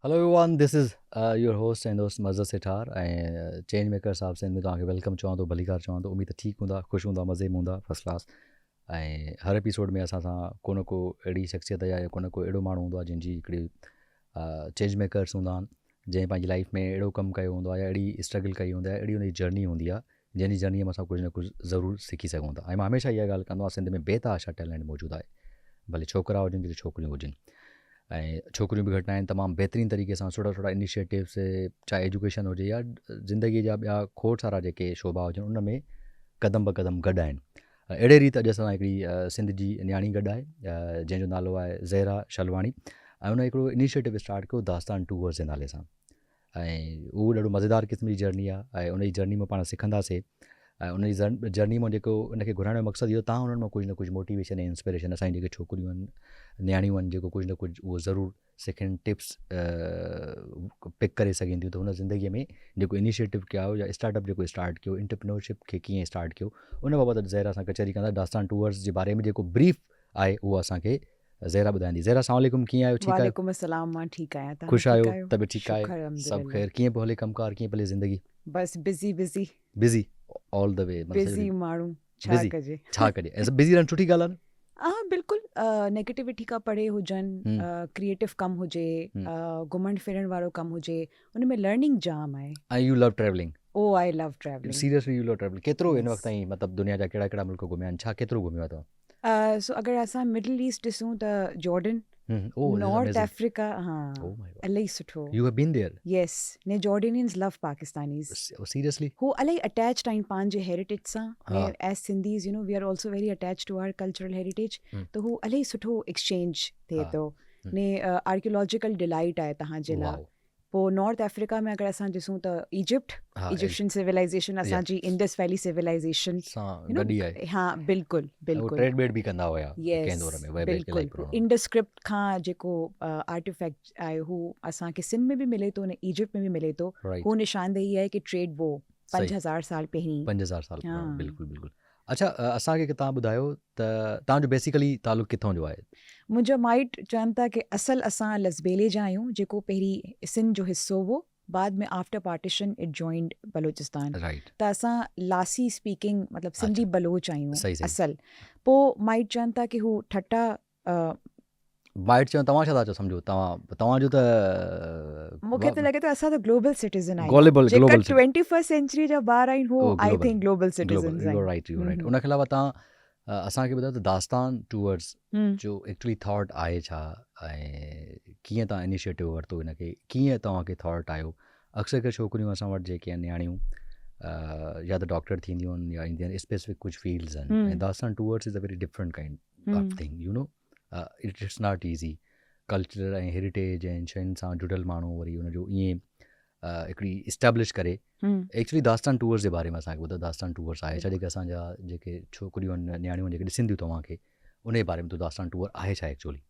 Hello everyone, this is your host and दोस्त मज़र सिठार ऐं change maker साहब सिंध में तव्हांखे वेलकम चवां थो, भली कार चवां थो। उमेद ठीकु हूंदा, ख़ुशि हूंदा, मज़े में हूंदा, फर्स्ट क्लास। ऐं हर एपिसोड में असां सां को न को अहिड़ी शख़्सियत या को न को अहिड़ो माण्हू हूंदो आहे जंहिंजी हिकिड़ी चेंज मेकर्स हूंदा आहिनि, जंहिं पंहिंजी लाइफ में अहिड़ो कमु कयो हूंदो आहे या अहिड़ी स्ट्रगल कई हूंदी आहे, अहिड़ी हुनजी जर्नी हूंदी आहे जंहिंजी जर्नीअ में असां कुझु न कुझु ज़रूरु सिखी सघूं था। ऐं मां हमेशह इहा ॻाल्हि कंदो आहियां, सिंध में बेतहाशा टैलेंट मौजूदु आहे, भले छोकिरा हुजनि की छोकिरियूं हुजनि। ऐं छोकिरियूं बि घटि आहिनि, तमामु बहितरीनु तरीक़े सां सुठा सुठा इनिशिएटिव्स, चाहे एजुकेशन हुजे या ज़िंदगीअ जा ॿिया खोड़ सारा जेके शोभा हुजनि, उन में क़दम ब क़दम गॾु आहिनि। अहिड़े रीति अॼु असां हिकिड़ी सिंध जी न्याणी गॾु आहे, जंहिंजो नालो आहे ज़हरा शलवाणी। ऐं उन हिकिड़ो इनिशिएटिव स्टार्ट कयो दास्तान टूवर्स जे नाले सां। ऐं उहो ॾाढो मज़ेदार क़िस्म जी जर्नी आहे ऐं उन जी जर्नी में पाण सिखंदासीं। ऐं उन जी जर्नी में जेको उनखे घुराइण जो मक़सदु इहो, तव्हां उन्हनि मां कुझु न कुझु मोटिवेशन ऐं इंस्पिरेशन, असांजी जेके छोकिरियूं आहिनि, न्याणियूं आहिनि, जेको कुझु न कुझु उहो ज़रूरु सिखनि, टिप्स पिक करे सघनि थियूं। त हुन ज़िंदगीअ में जेको इनिशिएटिव कयो या स्टार्टअप जेको स्टार्ट कयो, इंटरप्रेन्योरशिप खे कीअं स्टार्ट कयो, उन बाबति ज़हरा सां कचहरी कंदा। दास्तान टूवर्स जे बारे में जेको ब्रीफ आहे उहो असांखे ज़हरा ॿुधाईंदी। ज़हरा, अस्सलाम वालेकुम, कीअं आहियो? ठीकु आहियो? वालेकुम अस्सलाम। मां ठीकु आहियां, तव्हां ख़ुशि ठीकु आहियो? आहियो? तबियत ठीकु आहे? शुक्र सभु अल्हम्दुलिल्लाह। ख़ैर? कीअं पियो हले कमकार, कीअं पियो हले ज़िंदगी? बस busy busy busy all the way, मतलब बिज़ी माण्हू छा बिज़ी कजे। छा कजे, ऐं बिज़ी रहणु सुठी ॻाल्हि आहे न। हा बिल्कुलु, नेगेटिविटी खां परे हुजनि, क्रिएटिव कमु हुजे, घुमण फिरण वारो कमु हुजे, उन में लर्निंग जाम आहे। ऐं you love travelling? Oh I love travelling. Seriously you love travelling? केतिरो हिन यस। वक़्त ताईं मतिलबु दुनिया जा कहिड़ा कहिड़ा मुल्क घुमिया आहिनि? छा केतिरो घुमियो आहे तव्हां? सो अगरि असां मिडल ईस्ट ॾिसूं त Jordan, oh, this is north amazing. Africa. हा, ओह माय गॉड, इलाही सुठो। You have been there? Yes, ने जॉर्डनियंस लव पाकिस्तानीज़। सीरियसली? हू इलाही अटैच्ड आहिनि पंहिंजे हेरिटेज सां। हा। As Sindhis we are also very attach to our cultural heritage. त हू इलाही सुठो एक्सचेंज थिए हा। थो। ने आर्कियोलॉजिकल डिलाइट आहे तव्हांजे लाइ। वाओ। पोइ नॉर्थ अफ्रीका में अगरि असां ॾिसूं त इजिप्ट, हा, इजिप्शियन सिविलाइजेशन, असांजी इंडस वैली सिविलाइजेशन। सां गॾु ई आहे। हा बिल्कुलु ऐं उहो बिल्कुलु। ट्रेड बेड बि कंदा हुया यस कंहिं दौर में, वह इलाही बिल्कुलु। पुराणो। इंडस स्क्रिप्ट खां जेको आर्टिफैक्ट आहे हू असांखे सिंध में बि मिले थो, ने इजिप्ट में बि मिले थो। राइट, हू निशानदेही आहे कि ट्रेड वो सही। 5000 साल पहिरीं। 5000 साल हा। पुराणो, बिल्कुलु बिल्कुलु। अच्छा, असांखे तव्हां ॿुधायो त तव्हांजो बेसिकली तालुक़ु किथां जो आहे? मुंहिंजा माइट चवनि था कि असल असां लसबेले जा आहियूं, जेको पहिरीं सिंध जो हिसो हो, बाद में after partition it joined Balochistan. Right. त असां लासी स्पीकिंग मतिलबु सिंधी अच्छा, बलोच आहियूं सही सही। असल। पोइ माइट चवनि था कि हू ठटा माइट चवनि, तव्हां छा था चओ सम्झो? तव्हांजो त मूंखे त लॻे थो असां त ग्लोबल सिटीज़न आहियूं। ग्लोबल जेका ग्लोबल 21st सेंचुरी जा ॿार आहिनि हू I global think global global, citizens you are आहिनि। Right, you are right. उनखे अलावा तव्हां असांखे ॿुधायो त दास्तान टूवर्स जो एक्चुअली थॉट आहे छा, ऐं कीअं तव्हां इनिशिएटिव वरितो हिनखे, कीअं तव्हांखे थॉट आयो? अक्सर करे छोकिरियूं असां वटि जेके आहिनि न्याणियूं, या त डॉक्टर थींदियूं आहिनि या ईंदियूं आहिनि, स्पेसिफिक कुझु फील्ड्स आहिनि, ऐं दास्तान tours is a very different kind of thing, it is not easy. Culture ऐं हेरिटेज ऐं शयुनि सां जुड़ियल माण्हू वरी हुनजो ईअं हिकिड़ी इस्टेब्लिश करे। एक्चुअली दास्तान टूवर्स जे बारे में असांखे ॿुधायो, दास्तान टूवर्स आहे छा? जेके असांजा जेके छोकिरियूं आहिनि, न्याणियूं जेके ॾिसनि थियूं तव्हांखे, उन जे बारे में तो दास्तान टूवर आहे छा actually?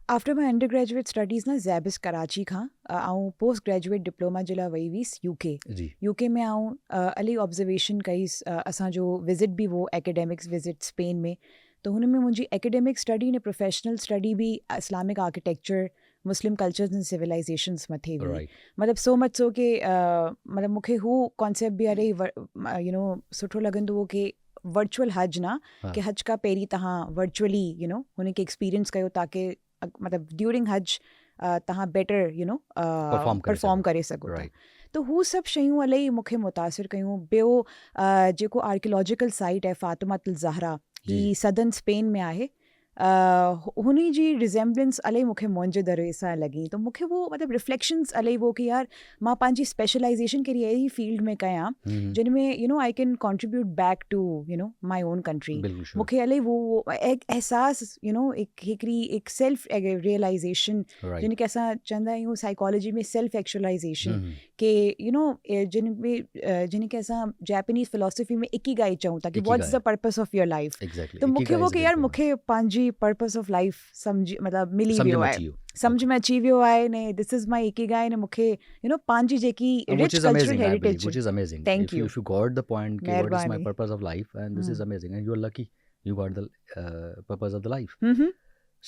After my under graduate studies न ज़ैबिस कराची खां ऐं पोस्ट ग्रेजुएट डिप्लोमा जे लाइ वई हुईसि यूके। जी। यूके में आऊं इलाही ऑब्ज़र्वेशन कईसि। असांजो विज़िट बि हो एकेडमिक्स विज़िट स्पेन में। त हुन में मुंहिंजी एकेडमिक स्टडी ने प्रोफेशनल स्टडी बि Islamic architecture, Muslim cultures and civilisations मथे हुई। राइट। मतिलबु सो मच सो कि मतिलबु मूंखे हू कॉन्सेप्ट बि इलाही सुठो लॻंदो हो कि वर्चुअल हज न, कि हज खां पहिरीं तव्हां वर्चुअली हुनखे एक्सपीरियंस कयो ताकी मतिलबु ड्यूरिंग हज तव्हां बेटर परफॉर्म करे सघो था। त हू सभु शयूं इलाही मूंखे मुतासिर कयूं। ॿियो जेको आर्कियोलॉजिकल साइट आहे फातिमा अल ज़हरा, ही सदर्न स्पेन में आहे। हुन जी रिज़ेम्बलेंस इलाही मूंखे मुंहिंजे दरे सां लॻी। त मूंखे वो मतिलबु रिफ्लेक्शंस इलाही वो कि यार मां पंहिंजी स्पेशलाइजेशन कहिड़ी अहिड़ी फील्ड में कयां जिन में I can contribute back to my own country. मूंखे इलाही वो एहसास हिकिड़ी सेल्फ रियलाइजेशन, जिन खे असां चवंदा आहियूं साइकोलॉजी में सेल्फ एक्चुअलाइजेशन, के जिन खे असां जैपनीज़ फिलोसफी में इकिगाई चऊं था कि what's the purpose of your life. त मूंखे वो कि यार मूंखे पंहिंजी पर्पस ऑफ लाइफ मतिलबु मिली वियो आहे, सम्झ में अची वियो आहे ने दिस इज़ माई इकिगाई। ने मूंखे पंहिंजी जेकी rich cultural heritage. Thank U, if you got the point कि what is my महिरबानी। purpose of life, and this is amazing, and you are lucky you got the purpose of the life.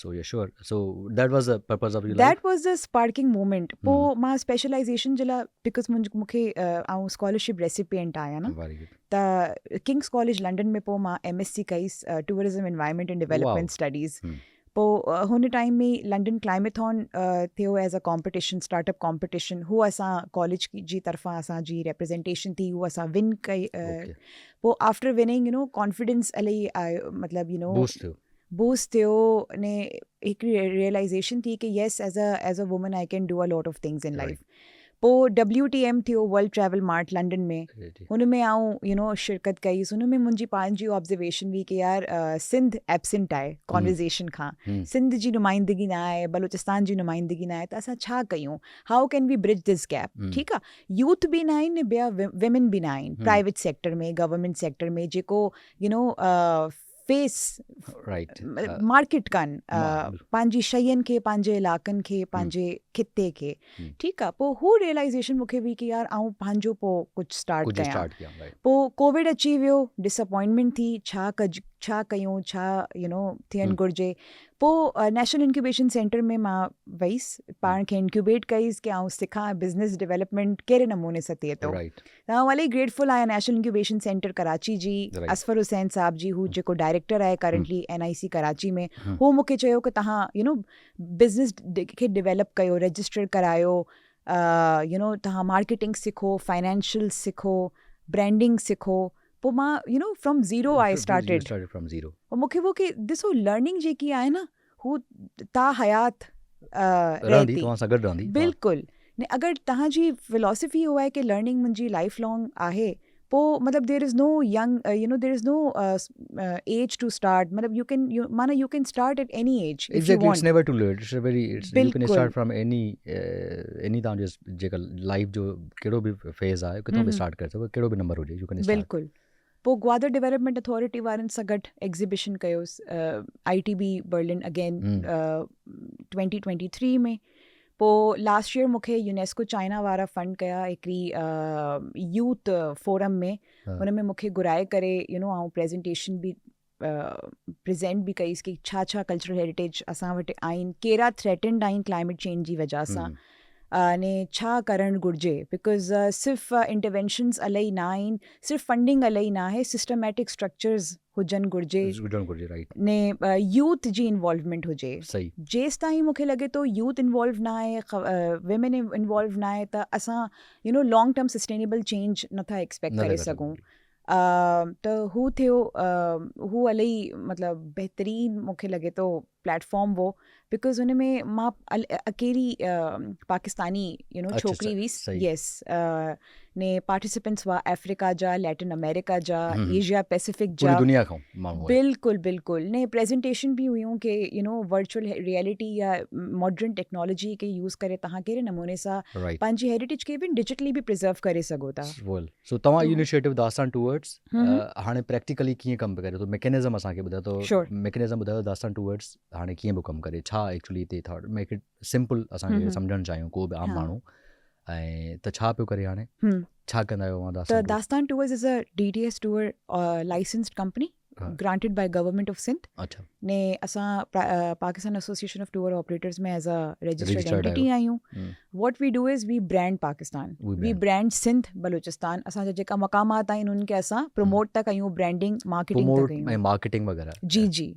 So yeah, sure. So that was the purpose of your life. That was the sparking moment. पोइ मां specialisation जे लाइ because मूंखे ऐं scholarship recipient आहियां न Very good. त King's college London में पोइ मां MSc कईसि tourism environment and development studies पोइ हुन टाइम में लंडन क्लाइमेथॉन थियो as a competition startup competition हू असां कॉलेज जी तरफ़ां असांजी रिप्रेज़ेंटेशन थी हू असां विन कई पोइ after winning you know confidence इलाही आयो मतिलबु यू नो बूस्ट थियो ने हिकिड़ी रियलाइज़ेशन थी कि yes as a woman I can do a lot of things in life पोइ WTM थियो वर्ल्ड ट्रैवल मार्ट लंडन में हुन में आऊं यू नो शिरकत कईसि हुन में मुंहिंजी पंहिंजी ऑब्जर्वेशन हुई कि यार सिंध एब्सेंट आहे कॉन्वर्सेशन खां सिंध जी नुमाइंदगी न आहे बलूचिस्तान जी नुमाइंदगी न आहे त असां छा कयूं how can we bridge this gap ठीकु आहे यूथ बि न आहिनि ॿिया विमेन बि न आहिनि प्राइवेट सेक्टर में गवर्नमेंट सेक्टर में जेको यू नो फेस मार्केट कनि पंहिंजी शयुनि खे पंहिंजे इलाइक़नि खे पंहिंजे खिते खे ठीकु आहे पोइ हू रियलाइज़ेशन मूंखे हुई कि यार आऊं पंहिंजो पोइ कुझु स्टार्ट कयां पोइ कोविड अची वियो डिसअपॉइंटमेंट थी छा कयूं छा यू नो थियणु घुरिजे पोइ नेशनल इंक्यूबेशन सेंटर में मां वईसि पाण खे इंक्यूबेट कईसि कि आऊं सिखां बिज़नेस डेवलपमेंट कहिड़े नमूने सां थिए थो त आउं इलाही ग्रेटफुल आहियां नेशनल इंक्यूबेशन सेंटर कराची जी असफर हुसैन साहब जी हू जेको डायरेक्टर आहे करंटली NIC कराची में हू मूंखे चयो कि तव्हां यू नो बिज़नेस खे डेवलप कयो रजिस्टर करायो यू नो तव्हां मार्केटिंग सिखो फाइनेंशियल सिखो ब्रांडिंग सिखो पोइ मां you know from zero I started पोइ मूंखे वो कि ॾिसो लर्निंग जेकी आहे न हू ता हयात रहंदी बिल्कुलु ने अगरि तव्हांजी फिलॉसफी उहा आहे कि लर्निंग मुंहिंजी लाइफ लॉन्ग आहे पोइ मतिलबु there is no young you know there is no age to start मतिलबु माना you can start at any age exactly it's never too late it's a very you can start from any तव्हांजो जेका life जो कहिड़ो बि phase आहे किथां बि स्टार्ट करे सघो कहिड़ो बि नंबर हुजे यू कैन बिल्कुलु पोइ ग्वादर डेवलपमेंट अथॉरिटी वारनि सां गॾु एग्ज़िबिशन कयोसि ITB बर्लिन अगेन 2023 में पोइ लास्ट ईयर मूंखे यूनेस्को चाइना वारा फंड कया हिकिड़ी यूथ फोरम में हुन में मूंखे घुराए करे यू नो ऐं प्रेज़ेंटेशन बि प्रेज़ेंट बि कईसि कि छा छा कल्चरल हेरिटेज असां वटि आहिनि कहिड़ा थ्रेटेंड आहिनि क्लाइमेट चेंज जी वजह सां ने छा करणु घुरिजे बिकॉज़ सिर्फ़ु इंटरवेंशन्स इलाही न आहिनि सिर्फ़ु फंडिंग इलाही न आहे सिस्टमेटिक स्ट्रक्चर्स हुजणु घुरिजे ने यूथ जी इन्वॉल्वमेंट हुजे जेसि ताईं मूंखे लॻे थो यूथ इन्वॉल्व न आहे विमेन इन्वॉल्व न आहे त असां you know long term sustainable change नथा एक्सपेक्ट करे सघूं त हू थियो हू इलाही मतिलबु बहितरीनु मूंखे लॻे थो प्लेटफॉर्म हो बिकॉज़ हुन में मां अकेली पाकिस्तानी यू नो छोकिरी हुईसि येस ने पार्टिसिपेंट्स हुआ अफ्रीका जा लैटिन अमेरिका जा एशिया पैसिफिक जा बिल्कुलु ने प्रेज़ेंटेशन बि हुयूं कि यू नो वर्चुअल रियलिटी या मॉडर्न टेक्नोलॉजी खे यूज़ करे तव्हां कहिड़े नमूने सां पंहिंजी हेरिटेज खे बि डिजिटली बि प्रिज़र्व करे सघो था सो तव्हां इनिशिएटिव दास्तान टूवर्ड्स हाणे प्रैक्टिकली कीअं कमु करे थो मैकेनिज़म असांखे ॿुधायो तो मैकेनिज़म ॿुधायो दास्तान टूवर्ड्स हाणे कीअं पियो कमु करे छा एक्चुअली हिते थॉट मेक इट सिंपल असांखे सम्झणु चाहियूं को बि आम माण्हू ऐं त छा पियो करे हाणे छा कंदा आहियो त Dastaan tours is a DTS tour licensed company granted by government of Sindh अच्छा ने असां Pakistan association of tour operators में एज अ रजिस्टर्ड एंटिटी आहियूं what we do is we brand Pakistan we brand Sindh Balochistan असांजा जेका मक़ामात आहिनि उन्हनि खे असां प्रमोट था कयूं ब्रांडिंग मार्केटिंग वग़ैरह जी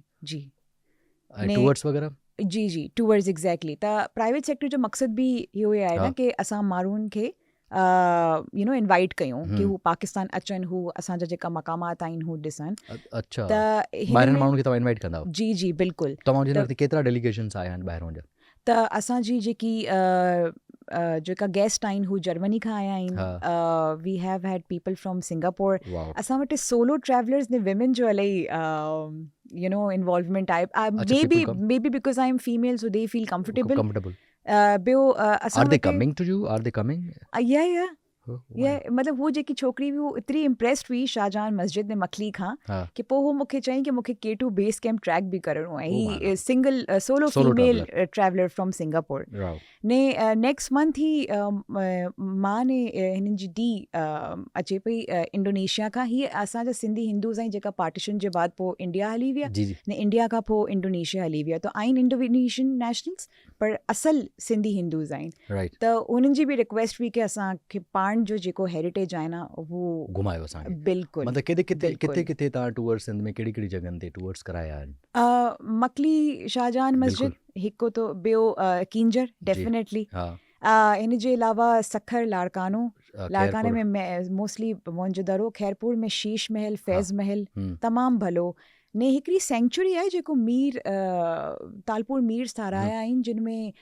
टूवर्स वग़ैरह जी टूवर्स एग्जैक्टली त प्राइवेट सेक्टर जो मक़सद बि इहो ई आहे न कि असां माण्हुनि खे यू नो इनवाइट कयूं कि हू पाकिस्तान अचनि हू असांजा जेका मक़ामात आहिनि हू ॾिसनि अच्छा त ॿाहिरि माण्हुनि खे तव्हां इनवाइट कंदा जी बिल्कुलु तव्हांजे वटि केतिरा डेलीगेशन्स आया आहिनि ॿाहिरों जा त असांजी जेकी जेका गेस्ट आहिनि हू जर्मनी खां आया आहिनि वी हैव हैड पीपल फ्रॉम सिंगापुर असां वटि सोलो ट्रैवलर्स ने विमेन जो इलाही यू नो इन्वॉल्वमेंट आहे may be because I am female so they feel comfortable ॿियो are they coming to you? Are they coming? Yeah. ये मतलब हू जेकी छोकिरी हुई हू एतिरी इम्प्रेस्ड हुई शाहजहान मस्जिद में मखली खां कि पोइ हू मूंखे चईं की मूंखे K2 बेस कैम्प ट्रैक बि करिणो आहे. ही single solo female traveller from Singapore ने नेक्स्ट मंथ ही मां ने हिननि जी धी अचे पई इंडोनेशिया खां. हीअ असांजा सिंधी हिंदूज़ आहिनि जेका पार्टीशन जे बाद पोइ इंडिया हली विया ने इंडिया खां पोइ इंडोनेशिया हली विया. त आहिनि इंडोनेशियन नेशनल्स पर असल सिंधी हिंदूज़ आहिनि. त उन्हनि जी बि रिक्वेस्ट हुई की असांखे पाण जो जेको हेरिटेज आहे न उहो घुमायो असांखे. बिल्कुलु मतिलबु किथे तव्हां टूअर्स सिंध में कहिड़ी जॻहनि ते टूअर्स कराया आहिनि? मकली शाहजहान मस्जिद हिकु तो, ॿियो कींजर डेफिनेटली. इन जे अलावा सखर लाड़काने में मोस्टली मोहनजो दड़ो, खैरपुर में शीश महल, फैज़ महल तमामु भलो ने हिकिड़ी सेंचुरी आहे जेको तालपुर मीर्स ठाराया आहिनि जिन में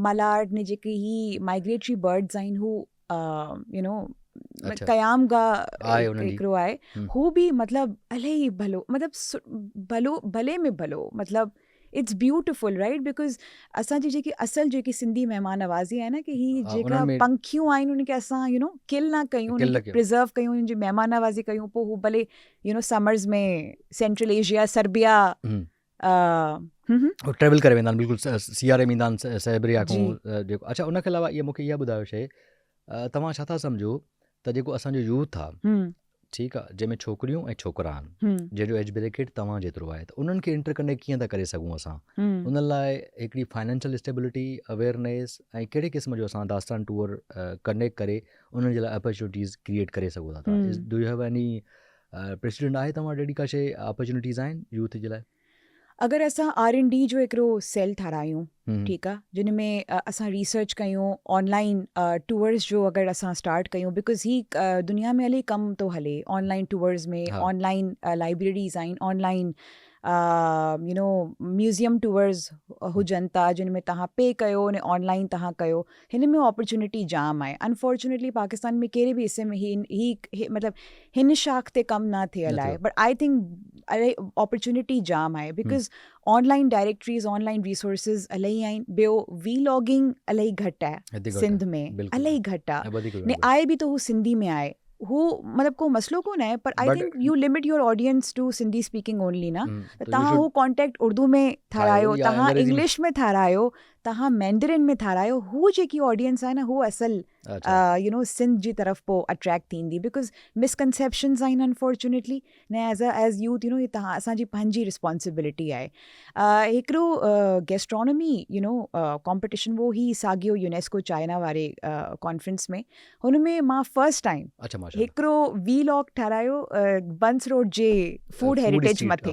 मलाड ने जेके ही माइग्रेटरी बर्ड्स आहिनि हू यू नो क़याम गाह हिकिड़ो आहे हू बि मतिलबु इलाही भलो, मतिलबु भले में भलो, मतिलबु इट्स ब्यूटिफुल राइट. बिकॉज असांजी जेकी असल जेकी सिंधी महिमान नवाज़ी आहे न कि ही जेका पंखियूं आहिनि उनखे असां किल ना कयूं, उनखे प्रिज़र्व कयूं, उनजी महिमान नवाज़ी कयूं. पोइ हू भले समर्स में सेंट्रल एशिया, सर्बिया ट्रेवल करे वेंदा आहिनि, बिल्कुलु सियारे में ईंदा आहिनि साइबेरिया खां जेको. अच्छा, उनखे अलावा इहा मूंखे इहा ॿुधायो शइ, तव्हां छा था सम्झो त जेको असांजो यूथ आहे, ठीकु आहे, जंहिंमें छोकिरियूं ऐं छोकिरा आहिनि, जंहिंजो एज ब्रेकेट तव्हां जेतिरो आहे, त उन्हनि खे इंटरकनेक्ट कीअं था करे सघूं असां? उन लाइ हिकिड़ी फाइनेंशियल स्टेबिलिटी, अवेयरनेस ऐं कहिड़े क़िस्म जो असां दास्तान टूर कनेक्ट करे उन्हनि जे लाइ अपॉर्चुनिटीज़ क्रिएट करे सघूं था? Do you have any president आहे तव्हां जहिड़ी का शइ अपॉर्चुनिटीज़ आहिनि यूथ जे लाइ? अगरि असां R&D जो हिकिड़ो सेल ठारायूं, ठीकु आहे, जिन में असां रिसर्च कयूं, ऑनलाइन टूअर्स जो अगरि असां स्टार्ट कयूं, बिकॉज़ ही दुनिया में इलाही कमु थो हले ऑनलाइन टूअर्स में. ऑनलाइन लाइब्रेरीज़ आहिनि, ऑनलाइन म्यूज़ियम टूअर्स हुजनि था जिन में तव्हां पे कयो ने ऑनलाइन तव्हां कयो. हिन में अपॉर्चुनिटी जाम आहे. अनफॉर्चुनेटली पाकिस्तान में कहिड़े बि हिसे में ही मतिलबु हिन शाख ते कमु न थियल आहे. बट आई थिंक अपॉर्चुनिटी जाम आहे because online directories, online resources इलाही आहिनि. ॿियो वीलॉगिंग इलाही घटि आहे सिंध में, इलाही घटि आहे ने आहे बि त हू सिंधी में आहे. हू मतिलबु को मसलो कोन आहे, पर I think you limit your audience to Sindhi speaking only न. त तव्हां हू कॉन्टेक्ट उर्दू में ठारायो, तव्हां इंग्लिश में ठारायो, तव्हां मैंडरिन में ठारायो. हू जेकी ऑडियंस आहे न हू असल सिंध जी तरफ़ पोइ अट्रैक्ट थींदी. बिकॉज़ मिसकनसेप्शन्स आहिनि अनफॉर्चुनेटली ने एज़ यूथ ही तव्हां असांजी पंहिंजी रिस्पॉन्सिबिलिटी आहे. हिकिड़ो गैस्ट्रोनॉमी कॉम्पिटिशन वो ही साॻियो यूनेस्को चाइना वारे कॉन्फ्रेंस में, हुन में मां फर्स्ट टाइम हिकिड़ो वीलॉग ठारायो बंस रोड जे फूड हेरिटेज मथे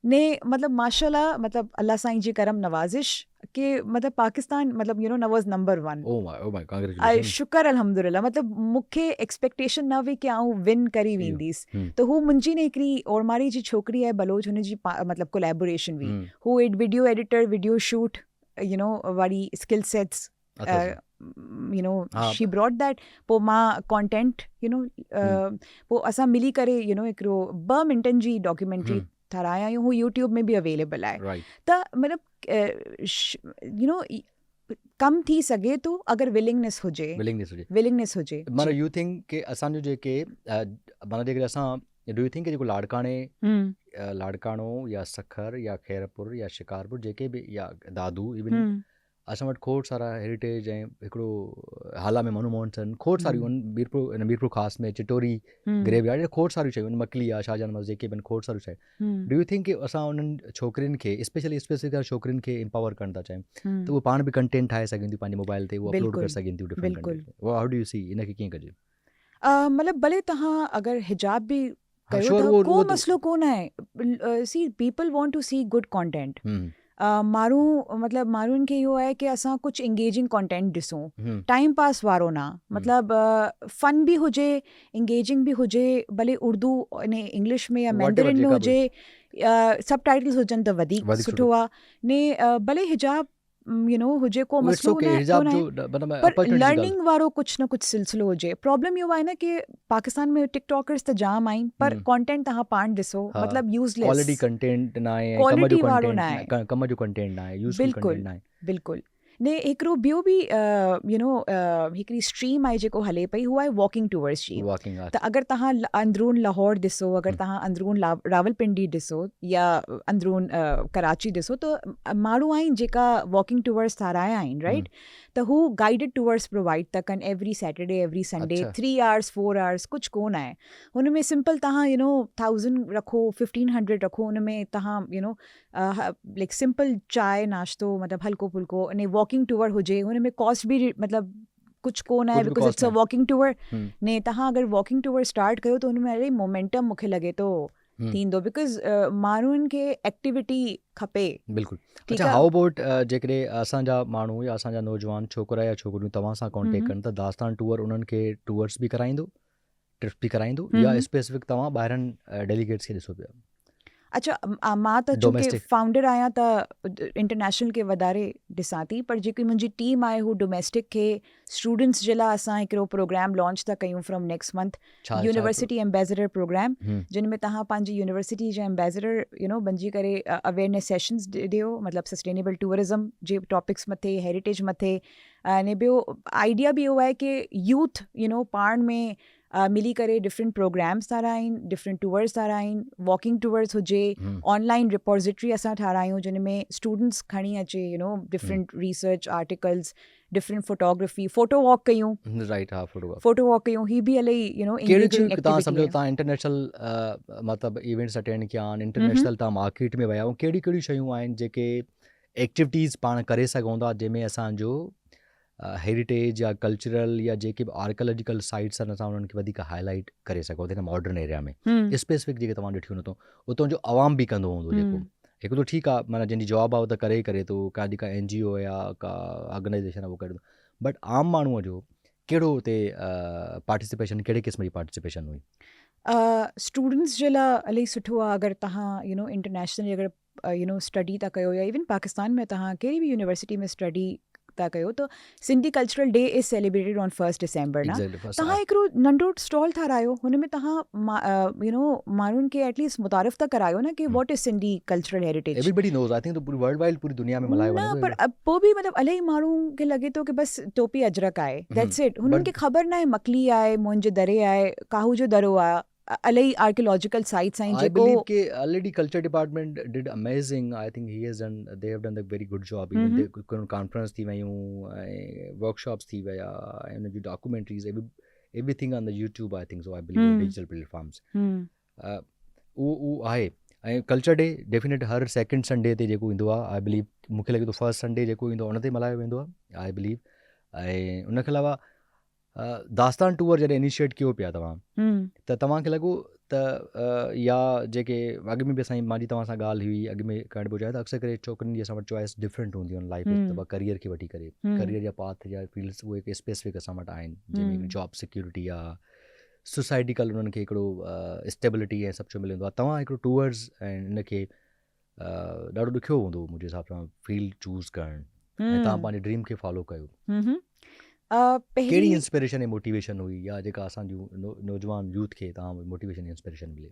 ने. मतिलबु माशाल्लाह, मतिलबु अल्लाह साईं जी करम नवाज़िश कि मतिलबु पाकिस्तान मतिलबु नवाज़ नंबर 1. शुक्र अल्हम्दुलिल्लाह. मतिलबु मूंखे एक्सपेक्टेशन न हुई कि आऊं विन करी वेंदीसि. त हू मुंहिंजी ने हिकिड़ी ओरमारी जी छोकिरी आहे बलोच, हुनजी मतिलबु कोलैबोरेशन हुई. हू वीडियो एडिटर, वीडियो शूट वारी skill sets she brought that. पोइ मां कॉन्टेंट पोइ असां मिली करे हिकिड़ो 2 मिंटनि जी डॉक्यूमेंट्री ठाराया आहियूं. हू यूट्यूब में बि अवेलेबल आहे. त मतिलबु कम थी सघे थो अगरि विलिंगनेस हुजे. माना यू थिंक कि असांजो जेके माना जेकॾहिं असां डू यू थिंक जेको लाड़काणो या सखर या खैरपुर या शिकारपुर जेके बि या दादू इवन असां वटि खोड़ सारा हेरिटेज ऐं हिकिड़ो हाला में मनमोहन सन खोड़ सारियूं आहिनि. मीरपुर ख़ासि में चिटोरी ग्रेवयार्ड खोड़ सारियूं शयूं आहिनि. मकली आहे, शाहजहान मस्जिद जेके बि आहिनि खोड़ सारियूं शयूं. डू यू थिंक कि असां उन्हनि छोकिरियुनि खे स्पेशली छोकिरियुनि खे एम्पावर करणु था चाहियूं त उहे पाण बि कंटेंट ठाहे सघनि थियूं पंहिंजे मोबाइल ते, उहो अपलोड करे सघनि थियूं different content. How do you see इनखे कीअं कजे? मतिलबु भले तव्हां अगरि हिजाब बि कयो था को मसलो कोन आहे. See people want to see good content. माण्हुनि खे इहो आहे कि असां कुझु इंगेजिंग कॉन्टेंट ॾिसूं, टाइम पास वारो न. मतिलबु फन बि हुजे, इंगेजिंग बि हुजे, भले उर्दू ने इंग्लिश में या मैंडरिन में हुजे, सब टाइटल्स हुजनि त वधीक सुठो आहे ने. भले हिजाब हुजे को मसलो न, पर लर्निंग वारो कुझु न कुझु सिलसिलो हुजे. प्रॉब्लम इहो आहे न कि पाकिस्तान में टिकटॉकर्स त जाम आहिनि, पर कॉन्टेंट तव्हां पाण ॾिसो, मतिलबु यूज़लेस क्वालिटी कंटेंट न आहे, क्वालिटी वारो न आहे, कम जो कंटेंट न आहे, यूज़फुल कंटेंट न आहे. बिल्कुलु. ने हिकिड़ो ॿियो बि हिकिड़ी स्ट्रीम आहे जेको हले पई, हू आहे वॉकिंग टूवर्स जी। वॉकिंग त अगरि तव्हां अंदरून लाहौर ॾिसो, अगरि तव्हां अंदरून रावलपिंडी ॾिसो या अंदरून कराची ॾिसो, त माण्हू आहिनि जेका वॉकिंग टूवर्स ठाराया आहिनि, राइट। त हू गाइडेड टूवर्स प्रोवाइड था कनि every Saturday every Sunday, 3 hours 4 hours कुझु कोन आहे हुन में। सिंपल तव्हां 1000 रखो, 1500 रखो, हुन में तव्हां लाइक सिंपल चांहि नाश्तो मतिलबु हल्को फुल्को, अने वॉकिंग टूवर हुजे, हुन में कॉस्ट बि मतिलबु कुझु कोन आहे, बिकॉज इट्स अ वॉकिंग टूवर। ने तव्हां अगरि वॉकिंग टूवर स्टार्ट कयो त हुन में अहिड़े मोमेंटम मूंखे लॻे थो थींदो, बिकॉज माण्हुनि खे एक्टिविटी खपे। बिल्कुलु। अच्छा, हाउ अबाउट जेकॾहिं असांजा माण्हू या असांजा नौजवान छोकिरा या छोकिरियूं तव्हां सां कॉन्टेक्ट कनि त दास्तान टूर उन्हनि खे टूर्स बि कराईंदो, ट्रिप्स बि कराईंदो, या स्पेसिफिक तव्हां ॿाहिरनि डेलीगेट्स खे ॾिसो पिया? अच्छा, मां त चूंकि फाउंडर आहियां त इंटरनेशनल खे वधारे ॾिसां थी, पर जेकी मुंहिंजी टीम आहे हू डोमेस्टिक खे स्टूडेंट्स जे लाइ असां हिकिड़ो प्रोग्राम लॉन्च था कयूं from next month, university ambassador programme, जिन में तव्हां पंहिंजी यूनिवर्सिटी जा एम्बेसडर बणिजी करे अवेयरनेस सेशन्स ॾियो, मतिलबु सस्टेनेबल टूरिज़म जे टॉपिक्स मथे, हेरिटेज मथे। अने ॿियो आइडिया बि इहो आहे कि यूथ पाण में मिली करे डिफरेंट प्रोग्राम्स ठाराइनि, डिफरेंट टूवर्स ठाराइनि, वॉकिंग टूवर्स हुजे, ऑनलाइन रिपोज़िटरी असां ठारायूं जिन में स्टूडेंट्स खणी अचे different research articles, different photography, photo walk कयूं, राइट। हा, फोटो वॉक कयूं, ही बि इलाही कहिड़ी तव्हां सम्झो तव्हां इंटरनेशनल मतिलबु इवेंट्स अटेंड कया आहिनि, इंटरनेशनल तव्हां मार्केट में विया आहियो, कहिड़ी शयूं आहिनि जेके एक्टिविटीज़ पाण करे सघूं था जंहिंमें असांजो हेरिटेज या कल्चरल या जेके बि आर्कियोलॉजिकल साइट्स आहिनि असां उन्हनि खे वधीक हाईलाइट करे सघूं हिन मॉडर्न एरिया में? स्पेसिफिक जेके तव्हां ॾिठियूं नथो उतां जो आवाम बि कंदो हूंदो, जेको हिकु त ठीकु आहे, माना जंहिंजी जॉब आहे उहो त करे ई करे थो, का NGO या का ऑर्गेनाइज़ेशन आहे उहो करे थो, बट आम माण्हूअ जो कहिड़ो हुते पार्टिसिपेशन, कहिड़े क़िस्म जी पार्टिसिपेशन हुई? स्टूडेंट्स जे लाइ इलाही सुठो आहे। अगरि तव्हां इंटरनेशनल अगरि स्टडी था कयो, या इवन पाकिस्तान में तव्हां कहिड़ी बि यूनिवर्सिटी में स्टडी था कयो, त Sindhi cultural day is celebrated on 1 December ना। तव्हां हिकिड़ो नंढो स्टॉल ठारायो, हुन में तव्हां माण्हुनि खे एटलीस्ट मुतारिफ़ था करायो न कि what is Sindhi cultural heritage. Everybody nose, I think पूरी वर्ल्ड वाइड पूरी दुनिया में मल्हायो वञे थो। पर पोइ बि मतिलबु इलाही माण्हू खे लॻे थो कि बसि टोपी अजरक आहे, दैट्स इट। हुननि खे ख़बर न आहे मकली आहे, मुंहिंज दरे आहे, काहू जो दरो आहे, इलाही आर्कियोलॉजिकल साइट्स आहिनि जेको I believe कि already culture department did amazing. I think they have done a very good job. Even they conference थी वयूं, workshops थी विया, and the documentaries, everything on the YouTube, I think so. I believe digital platforms. वो आहे। ऐं culture day definite हर second Sunday ते जेको ईंदो आहे, आई बिलीव मूंखे लॻे थो फर्स्ट संडे जेको ईंदो आहे उन ते मल्हायो वेंदो आहे, आई बिलीव। ऐं उनखे अलावा दास्तान टूर जॾहिं इनिशिएट कयो पिया तव्हां, त तव्हांखे लॻो त या जेके अॻु में बि असांजी मुंहिंजी तव्हां सां ॻाल्हि हुई अॻु में करणु पियो चाहे, त अक्सर करे छोकिरियुनि जी असां वटि चॉइस डिफरेंट हूंदियूं आहिनि लाइफ में, त करियर खे वठी करे, करियर जा पाथ या फील्ड्स उहे हिकु स्पेसिफिक असां वटि आहिनि, जंहिंमें जॉब सिक्योरिटी आहे, सोसाइटिकल उन्हनि खे हिकिड़ो स्टेबिलिटी ऐं सभु मिलंदो आहे। तव्हां हिकिड़ो टूवर्स ऐं इनखे ॾाढो ॾुखियो हूंदो मुंहिंजे हिसाब सां फील्ड चूज़ करणु, ऐं तव्हां पंहिंजे ड्रीम खे फॉलो कयो। कहिड़ी इंस्पिरेशन ऐं मोटिवेशन हुई, या जेका असांजूं नौजवान यूथ खे तव्हां मोटिवेशन ऐं इंस्पिरेशन मिले?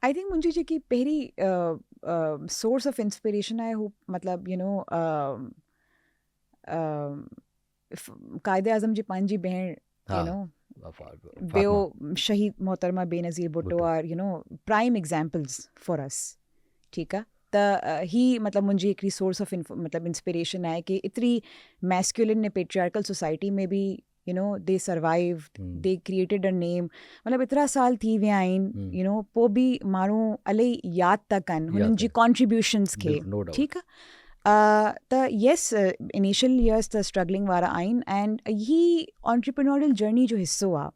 आई थिंक मुंहिंजी जेकी पहिरीं सोर्स ऑफ इंस्पिरेशन आहे हू मतिलबु कायदे आज़म जी पंहिंजी भेण, ॿियो शहीद मोहतरमा Benazir Bhutto are prime examples for us, ठीकु आहे। त ही मतिलबु मुंहिंजी हिकिड़ी सोर्स ऑफ मतिलबु इंस्पिरेशन आहे कि एतिरी मैस्कुलिन ऐं पेट्रियार्कल सोसाइटी में बि दे survive, they created a name, मतिलबु एतिरा साल थी विया आहिनि, पोइ बि माण्हू इलाही यादि था कनि हुननि जी कॉन्ट्रीब्यूशन्स खे, ठीकु आहे। त येस, इनिशियल ईयर्स त स्ट्रगलिंग वारा आहिनि, एंड ही ऑन्टरप्रेन्योरियल जर्नी जो हिसो आहे,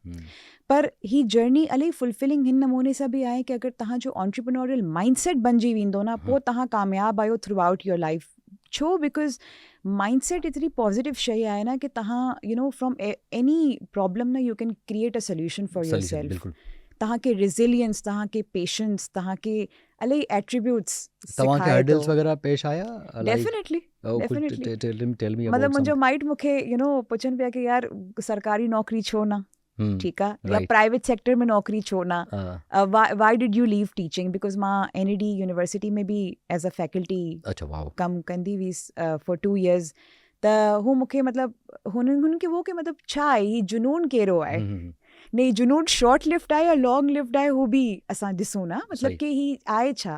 पर ही जर्नी इलाही फुलफिलिंग हिन नमूने सां बि आहे कि अगरि तव्हांजो ऑन्टरप्रेन्योरियल माइंडसेट बणिजी वेंदो न, पोइ तव्हां कामयाबु आहियो थ्रू आउट योर लाइफ। छो? बिकॉज़ माइंडसेट एतिरी पॉजिटिव शइ आहे न कि तव्हां फ्रॉम एनी प्रॉब्लम न U can create a solution for your self. तव्हांखे रिज़िलियंस, तव्हांखे पेशेंस, तव्हांखे इलाही एट्रीब्यूट्स तव्हांखे हर्डल्स वगैरह पेश आया? डेफिनेटली मतिलबु मुंहिंजो माइट मूंखे पुछनि पिया कि यार सरकारी नौकरी छो न, ठीकु आहे, या प्राइवेट सेक्टर में नौकरी छो न, why did U leave teaching? Because मां NED यूनिवर्सिटी में बि एज अ फैकल्टी कमु कंदी हुअसि फॉर 2 years। त हू मूंखे मतिलबु हुननि खे उहो की मतिलबु छा आहे हीउ जुनून कहिड़ो आहे ने हीउ जुनून शॉर्ट लिफ्ट आहे या लॉन्ग लिफ्ट आहे हू बि असां ॾिसूं न मतिलबु की हीउ आहे छा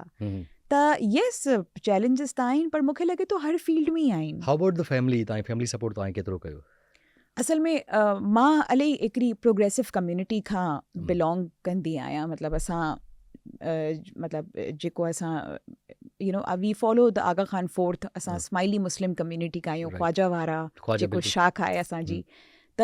त यस चैलेंजिस त आहिनि पर मूंखे लॻे थो हर फील्ड में ई आहिनि. हाउ अबाउट द फैमिली, तव्हांजी फैमिली सपोर्ट तव्हां केतिरो कयो? असल में मां इलाही हिकिड़ी प्रोग्रेसिव कम्यूनिटी खां बिलोंग कंदी आहियां. मतिलबु असां मतिलबु जेको असां we follow the Aga Khan fourth. असां स्माइली मुस्लिम कम्यूनिटी खां आहियूं, ख्वाजा वारा जेको शाख आहे असांजी. त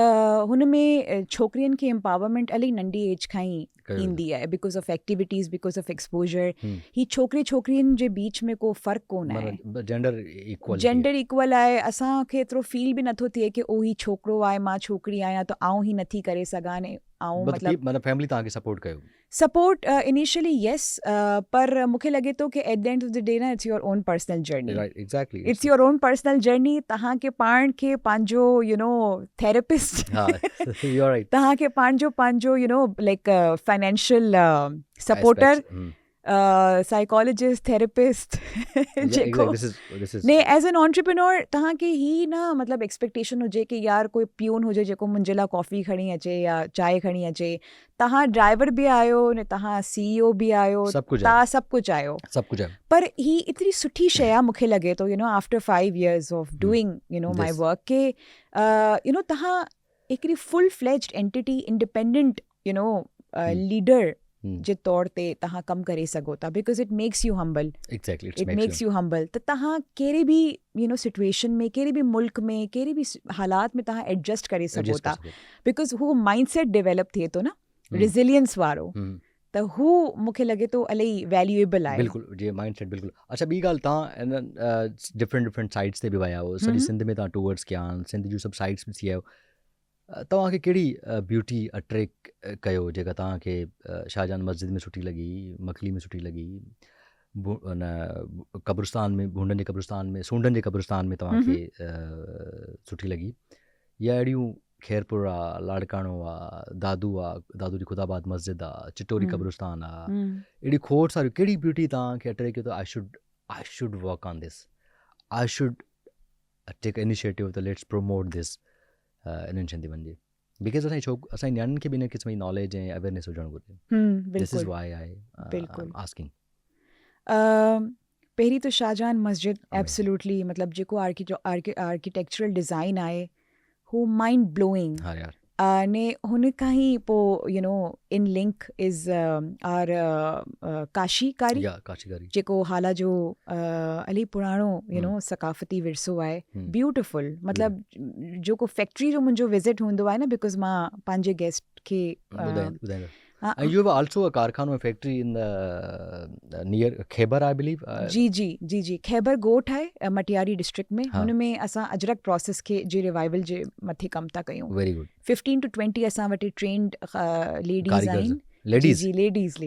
हुन में छोकिरियुनि खे एम्पावरमेंट इलाही नंढी एज खां ई ईंदी आहे because of activities, because of exposure. ही छोकिरियुनि जे बीच में को फ़र्क़ु कोन आहे, जेंडर इक्वल आहे. असांखे एतिरो फील बि नथो थिए की ओ ही छोकिरो आहे मां छोकिरी आहियां त आउं ही नथी करे सघां. ने आउं मतिलबु फैमिली तव्हांखे सपोर्ट कयो? सपोर्ट इनिशियली येस, पर मूंखे लॻे थो की at the end of the day न it's your own personal journey. It's your own personal journey. तव्हांखे पाण खे पंहिंजो थेरेपिस्ट तव्हांखे पंहिंजो like financial supporter, psychologist, therapist जेको ने एज एन एंटरप्रेन्योर तव्हांखे ही न मतिलबु एक्सपेक्टेशन हुजे की यार कोई प्यून हुजे जेको मुंहिंजे लाइ कॉफ़ी खणी अचे या चांहि खणी अचे. तव्हां ड्राइवर बि आहियो ने तव्हां CEO बि आहियो, तव्हां सभु कुझु आहियो. पर ही एतिरी सुठी शइ आहे मूंखे लॻे थो after 5 years of doing my work के तव्हां हिकिड़ी full fledged entity, independent leader जे तौर ते तव्हां कमु करे सघो था. Because it makes you humble. It makes you humble. त तव्हां कहिड़े बि सिचुएशन में, कहिड़े बि मुल्क में, कहिड़े बि हालात में तव्हां एडजस्ट करे सघो था. बिकॉज हू माइंडसेट डेवलप थिए थो न, रिज़िलियंस वारो. त हू मूंखे लॻे थो इलाही वैल्यूएबल आहे. बिल्कुलु जी, माइंडसेट बिल्कुलु. अच्छा, ॿी ॻाल्हि, तव्हां डिफरेंट साइट्स ते बि विया आहियो. सॼी सिंध में तव्हां टूवर्ड्स कया आहिनि, सिंध जूं सभु साइट्स बि थी आहियो. तव्हांखे कहिड़ी ब्यूटी अट्रैक्ट कयो जेका तव्हांखे शाहजहान मस्जिद में सुठी लॻी, मखली में सुठी लॻी, कब्रिस्तान में, भूंडनि जे कब्रिस्तान में, सूंडनि जे कब्रिस्तान में तव्हांखे सुठी लॻी, या अहिड़ियूं खैरपुर आहे, लाड़काणो आहे, दादू आहे, दादू जी ख़ुदाबाद मस्जिद आहे, चिटोरी कब्रिस्तान आहे, अहिड़ी खोड़ सारियूं, कहिड़ी ब्यूटी तव्हांखे अट्रैक्ट कयो त I should work on this, I should take initiative त लेट्स प्रमोट दिस इन्हनि शयुनि ते वञे. बिकॉज असांजी नियाणियुनि खे बि इन क़िस्म जी नॉलेज ऐं अवेयरनेस हुजणु घुरिजे. This is why I am asking. पहिरीं त शाहजहान मस्जिद एब्सोल्युटली मतिलबु जेको आर्किटेक्चरल डिज़ाइन आहे हू माइंड ब्लोइंग. हा यार. ने हुन खां ई पोइ इन लिंक इज़ आर काशीकारी, जेको हाल जो इलाही पुराणो सकाफ़ती विरसो आहे. ब्यूटिफुल. मतिलबु जेको फैक्ट्री जो मुंहिंजो विज़िट हूंदो आहे न, बिकॉज़ मां पंहिंजे गेस्ट खे And you have also a कारखानो, a factory in the near Khyber, I believe. जी खैबर ॻोठ आहे मटियारी डिस्ट्रिक्ट में. हुन में असां अजरक प्रोसेस खे जे रिवाइवल जे मथे कमु था कयूं. Very good. 15 to 20 असां वटि ट्रेंड लेडीज़ आहिनि. Ladies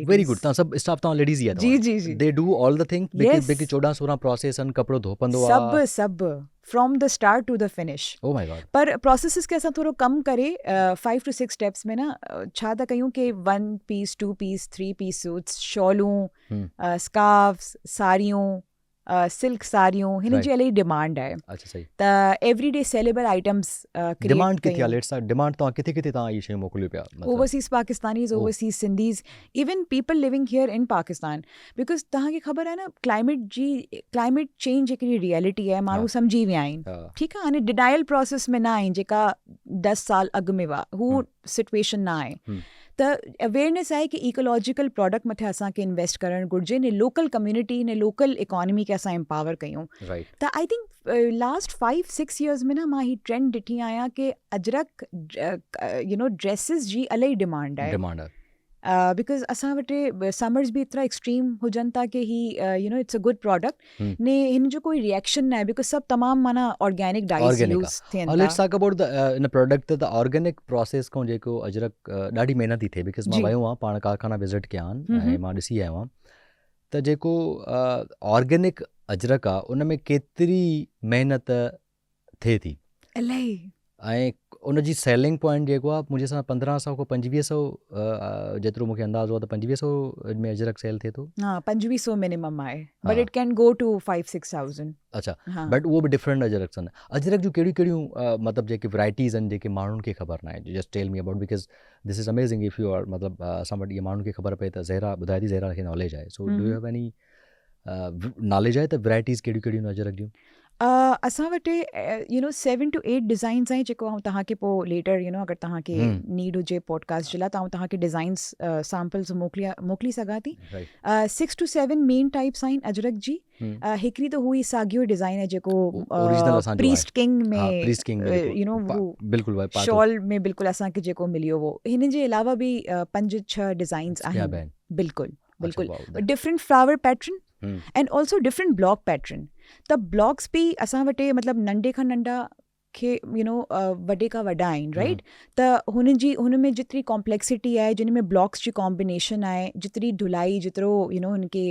very good. तव्हां सभु स्टाफ तव्हां लेडीज़ ई आहे? जी. They do all the thing. Because 14-16 process आहिनि, कपिड़ो धोपंदो आहे, सभु from the start to the finish. Oh my God. पर प्रोसेसिस खे असां थोरो कम करे 5 to 6 स्टेप्स में न छा था कयूं कि 1 piece 2 piece 3 piece suits, शॉलूं, scarfs, साड़ियूं, सिल्क साड़ियूं, हिन जी इलाही डिमांड आहे. अच्छा, सही. त every day saleable items demand किथे आहे? लेट्स डिमांड तव्हां किथे तव्हां इहे शयूं मोकिलियो पिया? Overseas Pakistanis, overseas Sindhis, even people living here in Pakistan. Because तव्हांखे ख़बर आहे न क्लाइमेट चेंज हिकिड़ी रियलिटी आहे. माण्हू सम्झी विया आहिनि. ठीकु आहे. हाणे डिनायल प्रोसेस में न आहिनि जेका 10 साल अॻु में हुआ. हू सिचुएशन न आहे. त अवेयरनेस आहे कि इकोलॉजिकल प्रोडक्ट मथे असांखे इन्वेस्ट करणु घुरिजे, ने लोकल कम्युनिटी ने लोकल इकोनॉमी खे असां एम्पावर कयूं. त आई थिंक लास्ट 5-6 years में न मां ही ट्रेंड ॾिठी आहियां कि अजरक ड्रेसिस जी इलाही डिमांड आहे. बिकॉज़ असां वटि समर्स बि एतिरा एक्सट्रीम हुजनि था कि ही इट्स अ गुड प्रोडक्ट ने हिन जो कोई रिएक्शन न आहे. बिकॉज़ सभु तमामु माना ऑर्गेनिक डाइस यूज़ थियनि. Let's talk about the in product. त ऑर्गेनिक प्रोसेस खां जेको अजरक ॾाढी महिनत थी थिए. बिकॉज़ मां वियो आहियां, पाण कारखाना विज़िट कया आहिनि ऐं मां ॾिसी आयो आहियां. त जेको ऑर्गेनिक अजरक आहे उन में केतिरी महिनत थिए थी इलाही. ऐं उनजी सेलिंग पॉइंट जेको आहे मुंहिंजे सां 1500 खां 2500 जेतिरो मूंखे अंदाज़ो आहे त 2500 में अजरक सेल थिए थो। हाँ 2500 मिनिमम आहे, बट हा इट कैन गो टू 5-6,000। अच्छा, हाँ बट उहो बि डिफरेंट अजरक्स आहिनि। अजरक जूं कहिड़ियूं कहिड़ियूं मतिलबु जेके वैराइटीज़ आहिनि जेके माण्हुनि खे ख़बर न आहे, just tell me about, because this is amazing if you are, मतिलबु असां वटि इहे माण्हुनि खे ख़बर पए त ज़हरा ॿुधाए थी, ज़हरा खे नॉलेज आहे, so do you have any knowledge आहे त वैराइटीज़ कहिड़ियूं कहिड़ियूं आहिनि अजरक जूं? असां वटि 7 to 8 डिज़ाइंस आहिनि जेको आउं तव्हांखे पोइ लेटर अगरि तव्हांखे नीड हुजे पॉडकास्ट जे लाइ त आउं तव्हांखे डिज़ाइन्स सैम्पल्स मोकिली सघां थी। 6 to 7 मेन टाइप्स आहिनि अजरक जी। हिकिड़ी त हुई साॻियो डिज़ाइन आहे जेको प्रीस्ट किंग में बिल्कुलु शॉल में बिल्कुलु असांखे जेको मिलियो हो। हिन जे अलावा बि 5-6 डिज़ाइन्स आहिनि। बिल्कुलु बिल्कुलु different flower pattern and also different block pattern. त ब्लॉक्स बि असां वटि मतिलबु नंढे खां नंढा खे वॾे खां वॾा आहिनि, राइट। त हुन में जेतिरी कॉम्प्लेक्सिटी आहे, जिन में ब्लॉक्स जी कॉम्बिनेशन आहे, जेतिरी ढुलाई, जेतिरो हुनखे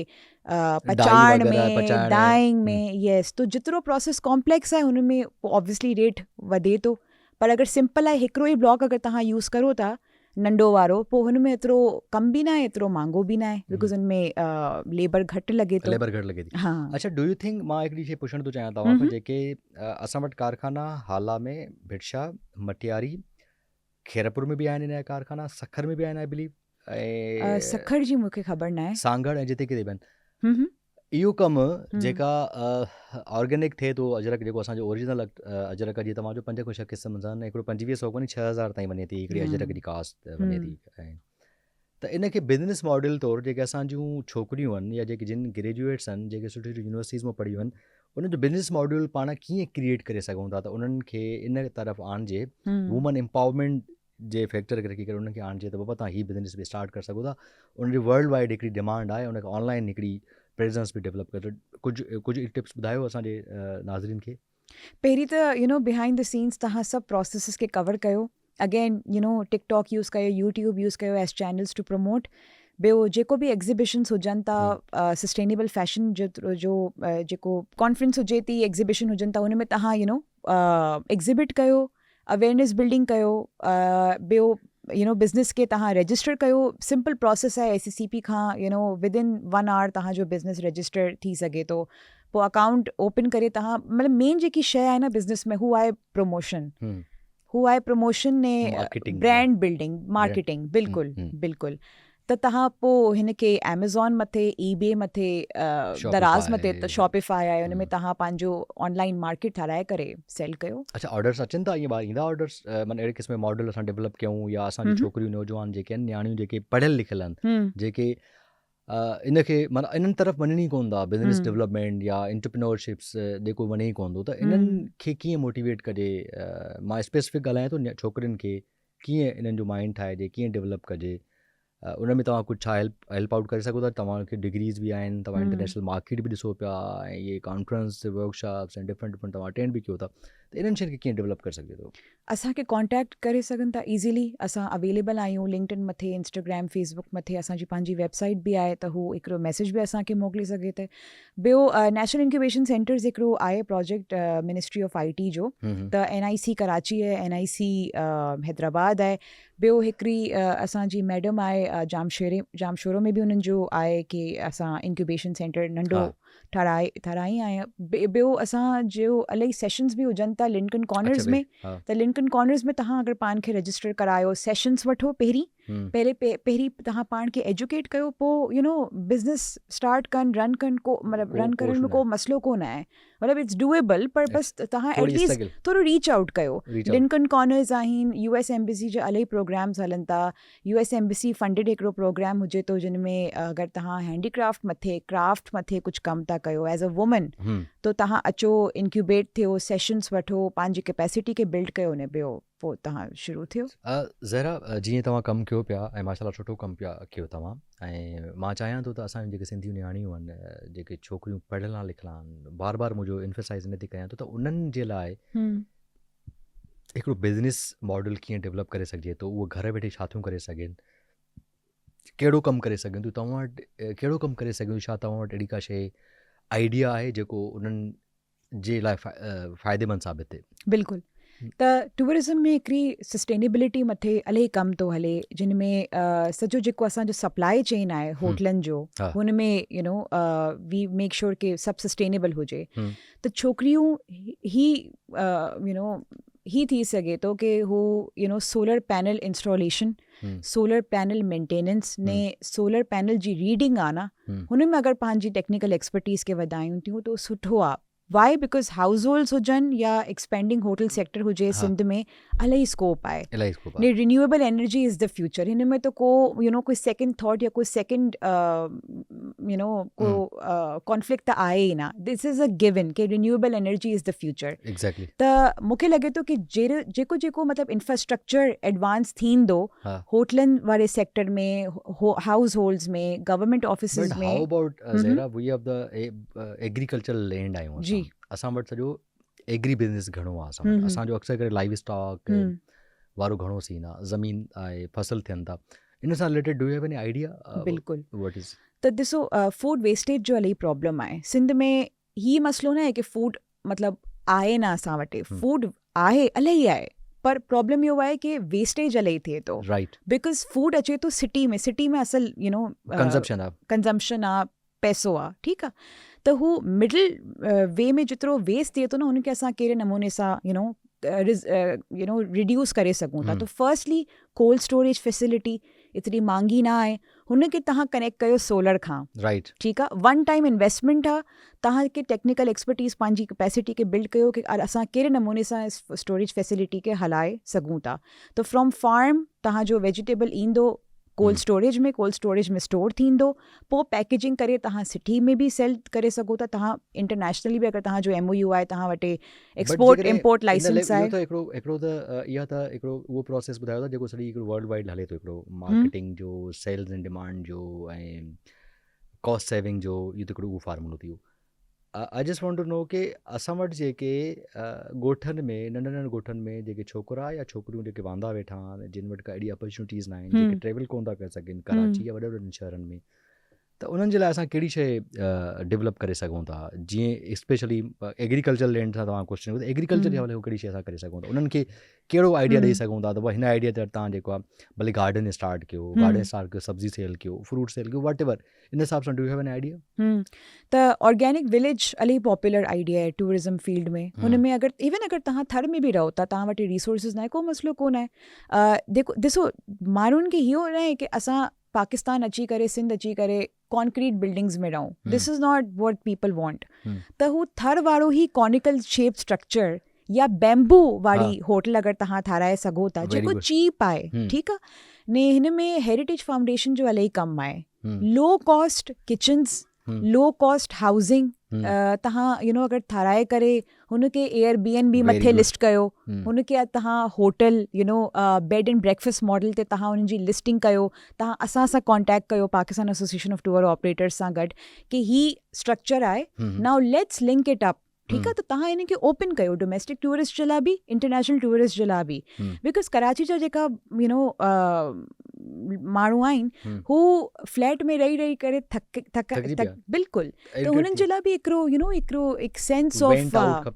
पचाइण में, डाइंग में, येस, तो जेतिरो प्रोसेस कॉम्प्लेक्स आहे हुन में ऑब्वियसली रेट वधे थो। पर अगरि सिंपल आहे, हिकिड़ो ई ब्लॉक अगरि तव्हां यूज़ करो था नंढो वारो, पोइ हुन में एतिरो कम बि न आहे, एतिरो महांगो बि न आहे, बिकॉज़ हुन में लेबर घटि लॻे थो। हाँ। अच्छा, डू यू थिंक, मां हिकिड़ी शइ पुछणु थो चाहियां तव्हां खां, जेके असां वटि कारखाना हाला में, भिटशा, मटियारी, खैरपुर में बि आहिनि हिन जा कारखाना, सखर में बि आहिनि आई बिलीव, ऐं सखर जी मूंखे ख़बर न आहे, सांगड़ ऐं जिते किथे बि आहिनि। इहो कमु जेका ऑर्गेनिक थिए थो, अजरक जेको असांजो ओरिजिनल अजरक जी तव्हांजो 5 खां 6 क़िस्म आहिनि, हिकिड़ो 2500 कोन्हे 6000 ताईं वञे थी हिकिड़ी अजरक जी कास्ट वञे थी। ऐं त इनखे बिज़नेस मॉडल तौरु जेके असांजूं छोकिरियूं आहिनि या जेके जिन ग्रेजुएट्स आहिनि, जेके सुठी सुठी यूनिवर्सिटीज़ में पढ़ियूं आहिनि, उन्हनि जो बिज़नेस मॉडल पाण कीअं क्रिएट करे सघूं था त उन्हनि खे इन तरफ़ आणिजे, वूमन एम्पावरमेंट जे फैक्टर खे रखी करे उन्हनि खे आणिजे त बाबा तव्हां हीअ बिज़नेस बि स्टार्ट करे सघो था। उनजी वर्ल्ड वाइड हिकिड़ी डिमांड आहे, उनखे ऑनलाइन हिकिड़ी प्रेजेंस बि डेवलप करे। कुझु टिप्स ॿुधायो असांजे नाज़रीन खे। पहिरीं त बिहाइंड द सीन्स तव्हां सभु प्रोसेसिस खे कवर कयो। अगेन टिकटॉक यूज़ कयो, यूट्यूब यूज़ कयो एज चैनल्स टू प्रमोट। ॿियो जेको बि एग्ज़िबिशन्स हुजनि था, सस्टेनेबल फैशन जो जेको कॉन्फ्रेंस हुजे थी, एग्ज़िबिशन हुजनि था, हुन में तव्हां एग्ज़िबिट कयो, अवेयरनेस बिल्डिंग कयो। ॿियो बिज़नेस खे तव्हां रजिस्टर कयो। सिंपल प्रोसेस आहे, SCCP खां विदिन 1 आवर तव्हांजो बिज़नेस रजिस्टर थी सघे थो। पोइ अकाउंट ओपन करे तव्हां, मतिलबु मेन जेकी शइ आहे न बिज़नेस में, हू आहे प्रमोशन। ने ब्रांड बिल्डिंग, मार्केटिंग। बिल्कुलु बिल्कुलु। त तव्हां पोइ हिनखे अमेज़ॉन मथे, eBay मथे, दराज़ मथे, त शॉपिफाई आहे, हुन में तव्हां पंहिंजो ऑनलाइन मार्केट ठाराए करे सेल कयो। अच्छा, ऑर्डर्स अचनि था ईअं ॿाहिरि ईंदा ऑर्डर्स, माना अहिड़े क़िस्म मॉडल असां डेवलप कयूं, या असांजी छोकिरियूं नौजवान जेके आहिनि, न्याणियूं जेके पढ़ियल लिखियल आहिनि, जेके इनखे माना इन्हनि तरफ़ वञणी कोन था, बिज़नेस डेवलपमेंट या एंटरप्रेन्योरशिप्स जेको वञे ई कोन थो, त इन्हनि खे कीअं मोटिवेट कजे? मां स्पेसिफिक ॻाल्हायां थो छोकिरियुनि खे, कीअं इन्हनि जो माइंड ठाहिजे, कीअं डेवलप कजे, उन में तव्हां कुझु छा हेल्प आउट करे सघो था? तव्हांखे डिग्रीज़ बि आहिनि, तव्हां इंटरनेशनल मार्केट बि ॾिसो पिया, ऐं इहे कॉन्फ्रेंस, वर्कशॉप्स ऐं डिफरेंट तव्हां अटेंड बि कयो था, त इन्हनि शयुनि खे कीअं डेवलप करे सघे थो? असांखे कॉन्टैक्ट करे सघनि था ईज़िली। असां अवेलेबल आहियूं लिंक्डइन मथे, इंस्टाग्राम, फेसबुक मथे। असांजी पंहिंजी वेबसाइट बि आहे, त हू हिकिड़ो मैसेज बि असांखे मोकिले सघे थो। ॿियो नेशनल इंक्यूबेशन सेंटर्स हिकिड़ो आहे प्रोजेक्ट मिनिस्ट्री ऑफ IT जो, त NIC कराची आहे, NIC हैदराबाद आहे। ॿियो हिकिड़ी असांजी मैडम आहे जामशोरो में बि उन्हनि जो आहे कि असां इंक्यूबेशन सेंटर नंढो ठाराई आहे। ॿियो असांजो इलाही सेशन्स बि हुजनि था लिंकन कॉर्नर्स में, त लिंकन कॉर्नर्स में तव्हां अगरि पाण खे रजिस्टर करायो, सेशन्स वठो, पहिरीं तव्हां पाण खे एजुकेट कयो, पोइ बिज़नेस स्टार्ट कनि, रन करण में को मसइलो कोन आहे, मतिलबु इट्स डूएबल। पर बसि तव्हां एटलीस्ट थोरो रीच आउट कयो। लिंकन कॉर्नर्स आहिनि, US एम्बेसी जा इलाही प्रोग्राम्स हलनि था। US एम्बेसी फंडिड हिकिड़ो प्रोग्राम हुजे थो, जिन में अगरि तव्हां हैंडीक्राफ्ट मथे, क्राफ्ट मथे कुझु कमु था कयो एज़ अ वुमन, तो तव्हां अचो, इंक्यूबेट थियो, सेशन्स वठो, पंहिंजी कैपेसिटी खे बिल्ड कयो, ने ॿियो पोइ तव्हां शुरू थियो। ज़हरा, जीअं तव्हां कमु कयो पिया, ऐं माशाल्लाह सुठो कमु पिया कयो तव्हां, ऐं मां चाहियां थो त असांजी जेके सिंधियूं नियाणियूं आहिनि, जेके छोकिरियूं पढ़ियल लिखियल आहिनि, बार बार मुंहिंजो इन्फोसाइज़ इन ते कयां थो त उन्हनि जे लाइ हिकिड़ो बिज़नेस मॉडल कीअं डेवलप करे सघिजे थो, उहो घर वेठे छा थियूं करे सघनि, कहिड़ो कमु करे सघनि थियूं, तव्हां वटि कहिड़ो कमु करे सघूं? छा तव्हां वटि अहिड़ी का शइ, आइडिया आहे जेको उन्हनि जे लाइ फ़ाइदेमंद साबित थिए? बिल्कुलु। त टूरिज़म में हिकिड़ी सस्टेनेबिलिटी मथे इलाही कमु थो हले, जिन में सॼो जेको असांजो सप्लाई चेन आहे होटलनि जो, हा। हुन में वी मेक श्योर कि सभु सस्टेनेबल हुजे। त छोकिरियूं ही थी सघे थो कि हू solar panel installation, solar panel maintenance ने सोलर पैनल जी रीडिंग आहे न, हुन में अगरि पंहिंजी टेक्निकल एक्सपर्टीज़ खे वधायूं थियूं त सुठो आहे। वाई? बिकॉज हाउस होल्ड्स हुजनि या एक्सपेंडिंग होटल सेक्टर हुजे, सिंध में इलाही स्कोप आहे। ने renewable energy is the future. हिन में तो कोई सेकेंड थॉट या कोई सेकेंड को कॉन्फ्लिक्ट त आहे ई न। दिस इज़ अ गिवन कि renewable energy is the future. Exactly. त मूंखे लॻे थो कि जेको मतिलबु इंफ्रास्ट्रक्चर एडवांस थींदो होटलनि वारे सेक्टर में, हाउस होल्ड्स में, गवर्नमेंट ऑफिसिस में। How about Zahra, we have the agricultural land आहियूं जी, असां वटि सॼो एग्री बिज़नेस घणो आहे। असांजो अक्सर करे लाइव स्टॉक वारो घणो सीन आहे, ज़मीन आहे, फसल थियनि था, इन सां related do you have any idea? बिल्कुलु। What is? त ॾिसो, फूड वेस्टेज जो इलाही प्रॉब्लम आहे सिंध में। ही मसलो न आहे कि फूड मतिलबु आहे न असां वटि, फूड आहे, इलाही आहे, पर प्रॉब्लम इहो आहे कि वेस्टेज इलाही थिए थो। राइट। बिकॉज फूड अचे थो सिटी में असल कंजम्पशन आहे, पैसो आहे, ठीकु आहे। त हू मिडल वे में जेतिरो वेस्ट थिए थो न, हुनखे असां कहिड़े नमूने सां रिड्यूस करे सघूं था। त फर्स्टली कोल्ड स्टोरेज फैसिलिटी एतिरी महांगी न आहे, हुनखे तव्हां कनेक्ट कयो सोलर खां। राइट। ठीकु आहे, वन टाइम इन्वेस्टमेंट आहे, तव्हांखे टेक्निकल एक्सपर्टीज़ पंहिंजी कैपेसिटी खे बिल्ड कयो कि असां कहिड़े नमूने सां स्टोरेज फैसिलिटी खे हलाए सघूं था। त फ्रॉम फार्म तव्हांजो वेजिटेबल ईंदो कोल्ड स्टोरेज में स्टोर थींदो, पोइ पैकेजिंग करे तव्हां सिटी में बि सेल करे सघो था। तव्हां इंटरनेशनली बि अगरि तव्हांजो MOU आहे, तव्हां वटि एक्सपोर्ट इम्पोर्ट लाइसेंस आहे। हिकिड़ो त इहा त हिकिड़ो उहो प्रोसेस ॿुधायो था जेको सॼी हिकिड़ो वर्ल्ड वाइड हले थो, हिकिड़ो मार्केटिंग जो, सेल्स एंड डिमांड जो ऐं कॉस्ट सेविंग जो, इहो त हिकिड़ो उहो फार्मूलो थी वियो। I just want to know कि असां वटि जेके ॻोठनि में, नंढनि नंढनि ॻोठनि में जेके छोकिरा या छोकिरियूं जेके वांदा वेठा आहिनि, जिन वटि का एॾी अपॉर्चुनिटीज़ न आहिनि, जेके ट्रेवल कोन था करे सघनि कराची या वॾनि वॾनि शहरनि में, त उन्हनि जे लाइ असां कहिड़ी शइ डेवलप करे सघूं था? जीअं स्पेशली एग्रीकल्चर लैंड सां तव्हां क्वेश्चन, एग्रीकल्चर जे हवाले कहिड़ी शइ असां करे सघूं था? उन्हनि खे कहिड़ो आइडिया ॾेई सघूं था? त भई हिन आइडिया ते तव्हां जेको आहे भले गार्डन स्टार्ट कयो, सब्जी सेल कयो, फ्रूट सेल कयो, वट एवर, इन हिसाब सां do you have an idea? त ऑर्गेनिक विलेज इलाही पॉपुलर आइडिया आहे टूरिज़म फील्ड में। हुन में अगरि तव्हां थर में बि रहो था, तव्हां वटि रिसोर्सिस न आहे, को मसलो कोन आहे। ॾिसो, माण्हुनि खे इहो न आहे कि असां पाकिस्तान अची करे, सिंध अची करे कॉन्क्रीट बिल्डिंग्स में रहूं। This is not what people want. त हू थर वारो ही कॉनिकल शेप स्ट्रक्चर या बैम्बू वारी होटल अगरि तव्हां ठाराए सघो था, जेको चीप आहे, ठीकु आहे ने। हिन में हेरिटेज फाउंडेशन जो इलाही कमु आहे। Low cost kitchens, low cost housing, तव्हां अगरि ठाराए करे हुनखे Airbnb मथे लिस्ट कयो, हुनखे तव्हां hotel bed and breakfast model ते तव्हां हुननि जी लिस्टिंग कयो, तव्हां असां सां कॉन्टेक्ट कयो, Pakistan association of tour operators सां गॾु, कि ही स्ट्रक्चर आहे, now let's link it up. ठीकु आहे, त तव्हां हिन खे ओपन कयो डोमेस्टिक टूरिस्ट जे लाइ बि, इंटरनेशनल टूरिस्ट जे लाइ बि। बिकॉज कराची जा जेका माण्हू आहिनि, हू फ्लैट में रही करे थक बिल्कुलु, त हुननि जे लाइ बि हिकिड़ो सेंस ऑफ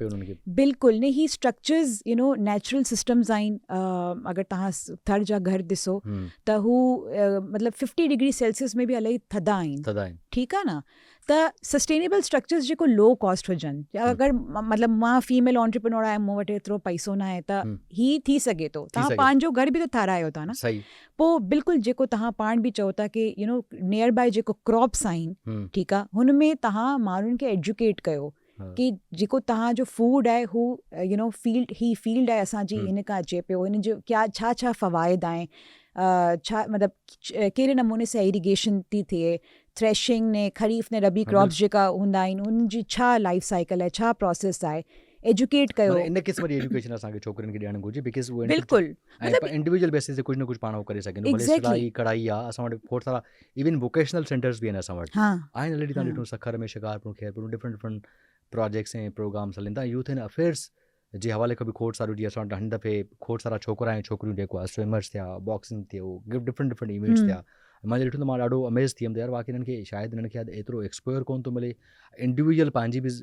बिल्कुलु ने ही स्ट्रक्चर्स नेचुरल सिस्टम्स आहिनि। अगरि तव्हां थर जा घर ॾिसो त हू मतिलबु 50 डिग्री सेल्सियस में बि इलाही थधा आहिनि, ठीकु आहे न। त सस्टेनेबल स्ट्रक्चर्स जेको लो कॉस्ट हुजनि। अगरि मतिलबु मां फीमेल ऑन्टरप्रेन्योर आहियां, मूं वटि एतिरो पैसो न आहे, त ही थी सघे थो। तव्हां पंहिंजो घर बि त ठारायो था न, पोइ बिल्कुलु जेको तव्हां पाण बि चओ था कि नियर बाय जेको क्रॉप्स आहिनि, ठीकु आहे, हुन में तव्हां माण्हुनि खे एजुकेट कयो कि जेको तव्हांजो फूड आहे हू फील्ड आहे असांजी, हिन खां अचे पियो, हिन जो छा फ़वाइद आहे, छा मतिलबु कहिड़े नमूने सां इरिगेशन थी थिए, थ्रेशिंग ने खरीफ ने रबी क्रॉप्स जेका हूंदा आहिनि, उन्हनि जी छा लाइफ साइकिल आहे, छा प्रोसेस आहे, एजुकेट कयो। इन क़िस्म जी एजुकेशन असांखे छोकिरियुनि खे ॾियणु घुरिजे, बिकॉज़ उहे बिल्कुलु इंडिविजुअल बेसिस ते कुझु न कुझु पाण उहो करे सघनि। भले सिलाई कढ़ाई आहे, असां वटि खोड़ सारा इवन वोकेशनल सेंटर्स बि आहिनि असां वटि, आहिनि ऑलरेडी। तव्हां ॾिठो सखर में, शिकारपुर, खैरपुर, डिफरेंट प्रोजेक्ट्स ऐं प्रोग्राम्स हलनि था। यूथ एंड अफेयर्स जे हवाले खां बि खोड़ सारियूं, जीअं असां वटि हिन दफ़े खोड़ सारा छोकिरा ऐं छोकिरियूं जेको आहे स्विमर्स थिया, बॉक्सिंग थियो, डिफरेंट इवेंट्स थिया, मां ॾिठो त मां ॾाढो अमेज़ थी वियुमि त यार वाक़ई हिननि खे शायदि हिननि खे एतिरो एक्सपोयर कोन थो मिले इंडिविजुअल पंहिंजी बि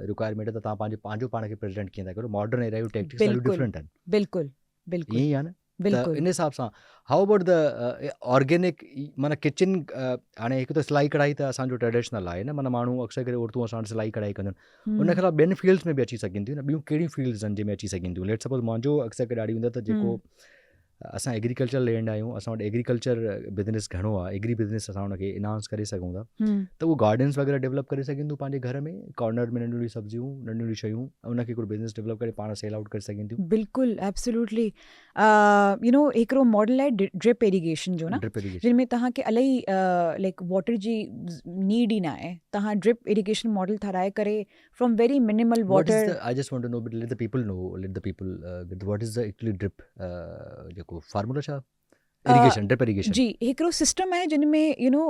रिक्वायरमेंट त तव्हां पंहिंजो पाण खे प्रेज़ेंट कीअं था करो मॉडर्न एरा जूं टैक्टिक्स ॾाढियूं बिल्कुलु डिफरेंट आहिनि बिल्कुलु बिल्कुलु ईअं ई आहे न त बिल्कुलु इन हिसाब सां हाउ अबाउट द ऑर्गेनिक माना किचन हाणे हिकु त सिलाई कढ़ाई त असांजो ट्रेडिशनल आहे न माना माण्हू अक्सर करे औरतूं असां वटि सिलाई कढ़ाई कंदा आहिनि उन खां अलावा ॿियनि फील्ड्स में बि अची सघनि थियूं न ॿियूं कहिड़ियूं फील्ड्स आहिनि जंहिंमें अची सघनि थियूं लेट सपोज़ मुंहिंजो अक्सर करे ॾाढी हूंदो आहे त जेको असां एग्रीकल्चर लैंड आहियूं असां वटि एग्रीकल्चर बिज़नेस घणो आहे एग्री बिज़नेस असां हुनखे इनहांस करे सघूं था त उहो गार्डन्स वग़ैरह डेवलप करे सघनि थियूं पंहिंजे घर में कॉर्नर में नंढियूं सब्जियूं नंढियूं शयूं उनखे हिकिड़ो बिज़नेस डेवलप करे पाण सेल आउट करे सघनि थियूं बिल्कुलु एब्सोल्युटली यू नो हिकिड़ो मॉडल आहे ड्रिप इरिगेशन जो न ड्रिप इरिगेशन जिन में तव्हांखे इलाही लाइक वाटर जी नीड ई न आहे तव्हां ड्रिप इरिगेशन मॉडल ठाराए करे from very minimal water I just want to know, but let the people know, what is the actually drip जेको फार्मूला छा इरिगेशन ड्रिप इरिगेशन जी हिकिड़ो सिस्टम आहे जिन में you know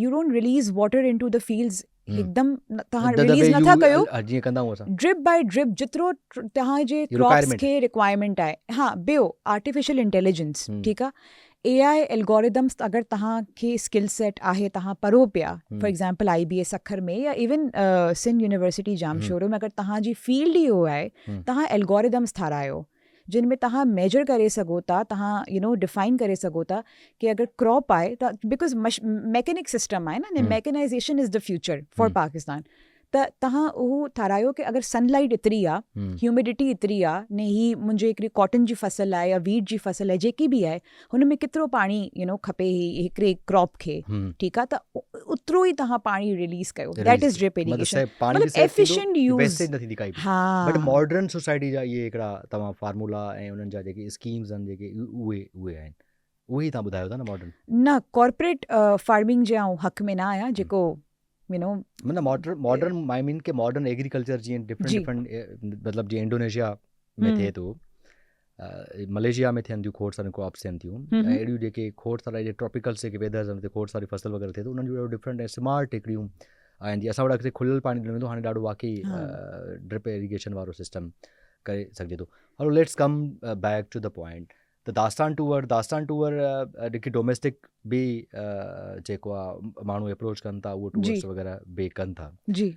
U don't release water into the fields हिकदमि तव्हां release नथा कयो जीअं कंदा आहियूं असां ड्रिप बाय ड्रिप जेतिरो तव्हांजे क्रॉप्स खे रिक्वायरमेंट आहे हा ॿियो आर्टिफिशियल इंटेलिजेंस ठीकु आहे AI एल्गोरिदम्स अगरि तव्हांखे स्किल सेट आहे तव्हां पढ़ो पिया फॉर एग्ज़ाम्पल IBS अखर में या इवन सिंध यूनिवर्सिटी जामशोरो में अगरि तव्हांजी फील्ड ई उहो आहे तव्हां एल्गोरिदम्स ठारायो जिन में तव्हां मेजर करे सघो था तव्हां यू नो डिफाइन करे सघो था कि अगरि क्रॉप आहे त बिकॉज़ मैकेनिक सिस्टम आहे न mechanization is the future for Pakistan त तव्हां उहो ठारायो कि अगरि सनलाइट एतिरी आहे ह्यूमिडिटी एतिरी आहे ने ही मुंहिंजे हिकिड़ी कॉटन जी फ़सुलु आहे या वीट जी फ़सुलु आहे जेकी बि आहे हुन में केतिरो पाणी यू नो खपे हिकिड़े क्रॉप खे ठीकु आहे त ओतिरो ई तव्हां पाणी रिलीज़ कयो दैट इज़ ड्रिप इरिगेशन मतलब एफिशिएंट यूज़ हा बट मॉडर्न सोसाइटी जा इहे हिकिड़ा तव्हां फार्मूला ऐं उन्हनि जा जेके स्कीम्स आहिनि जेके उहे आहिनि उहे ई तव्हां ॿुधायो था न मॉडर्न न कॉर्पोरेट फार्मिंग जे आउं हक़ में न आहियां जेको यू नो मतलब मॉडर्न आई मीन के मॉडर्न एग्रीकल्चर जीअं डिफरेंट मतिलबु जीअं इंडोनेशिया में थिए थो मलेशिया में थियनि थियूं खोड़ सारियूं क्रॉप्स थियनि थियूं ऐं अहिड़ियूं जेके खोड़ सारा ट्रॉपिकल्स जेके वेदर्स आहिनि खोड़ सारी फसल वग़ैरह थिए थो उन्हनि जो ॾाढो डिफरेंट ऐं स्मार्ट हिकिड़ियूं आहिनि असां वटि अॻिते खुलियल पाणी ॾिनो वेंदो हाणे ॾाढो वाक़ई ड्रिप इरिगेशन वारो सिस्टम करे सघिजे थो hello let's come back to the point त दास्तान टूअर जेकी डोमेस्टिक बि जेको आहे माण्हू अप्रोच कनि था उहो टूअर्स वग़ैरह बि कनि था जी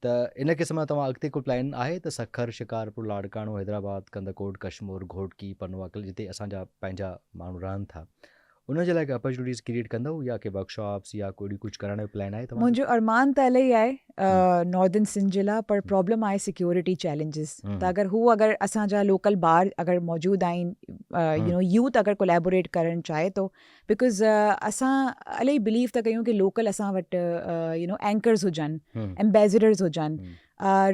त इन क़िस्म तव्हां अॻिते को प्लान आहे त सखर शिकारपुर लाड़काणो हैदराबाद कंदकोट कश्मीर घोटकी पनवाकल जिते असांजा पंहिंजा माण्हू रहनि था उन जे लाइ अपॉर्चुनिटीज़ क्रिएट कंदव या के वर्कशॉप्स या कोई कुझु करण जो प्लान आहे मुंहिंजो अरमान त इलाही आहे नॉर्दर्न सिंध जे लाइ पर प्रॉब्लम आहे सिक्योरिटी चैलेंजिस त अगरि असांजा लोकल ॿार अगरि मौजूदु आहिनि यू नो यूथ अगरि कोलैबोरेट करणु चाहे थो बिकॉज़ असां इलाही बिलीव था कयूं कि लोकल असां वटि यू नो एंकर्स हुजनि एम्बेसडर्स हुजनि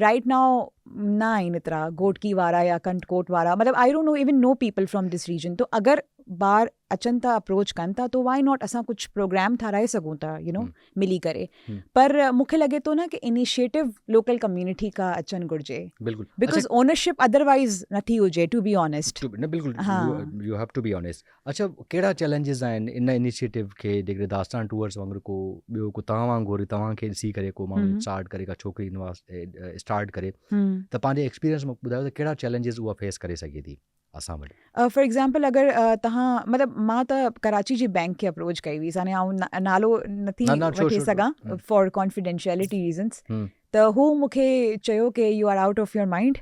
राइट नाउ न आहिनि एतिरा घोटकी वारा या कंटकोट वारा मतिलबु I don't know even no people from this region तो अगरि ॿार अचनि था अप्रोच कनि था तो वाई नॉट असां कुझु प्रोग्राम ठाराए सघूं था यू नो मिली करे पर मूंखे लॻे थो न कि इनिशिएटिव लोकल कम्युनिटी खां अचणु घुरिजे बिकॉज़ ओनरशिप अदरवाइज़ नथी हुजे टू बी ऑनेस्ट न बिल्कुलु you have to be honest अच्छा कहिड़ा चैलेंजिस आहिनि इन इनिशिएटिव खे जेकॾहिं दास्तान टूअर्स वांगुरु को ॿियो को तव्हां वांगुरु तव्हांखे ॾिसी करे को माण्हू स्टार्ट करे का छोकिरी स्टार्ट करे त पंहिंजे एक्सपीरियंस में ॿुधायो त कहिड़ा चैलेंजिस उहा फेस करे सघे थी असां वटि फॉर एग्ज़ाम्पल अगरि तव्हां मतिलबु मां त कराची जी बैंक खे अप्रोच कई हुई हाणे आउं नालो नथी वठी सघां फॉर कॉन्फिडेंशियलिटी रीज़न्स त हू मूंखे चयो कि you are out of your mind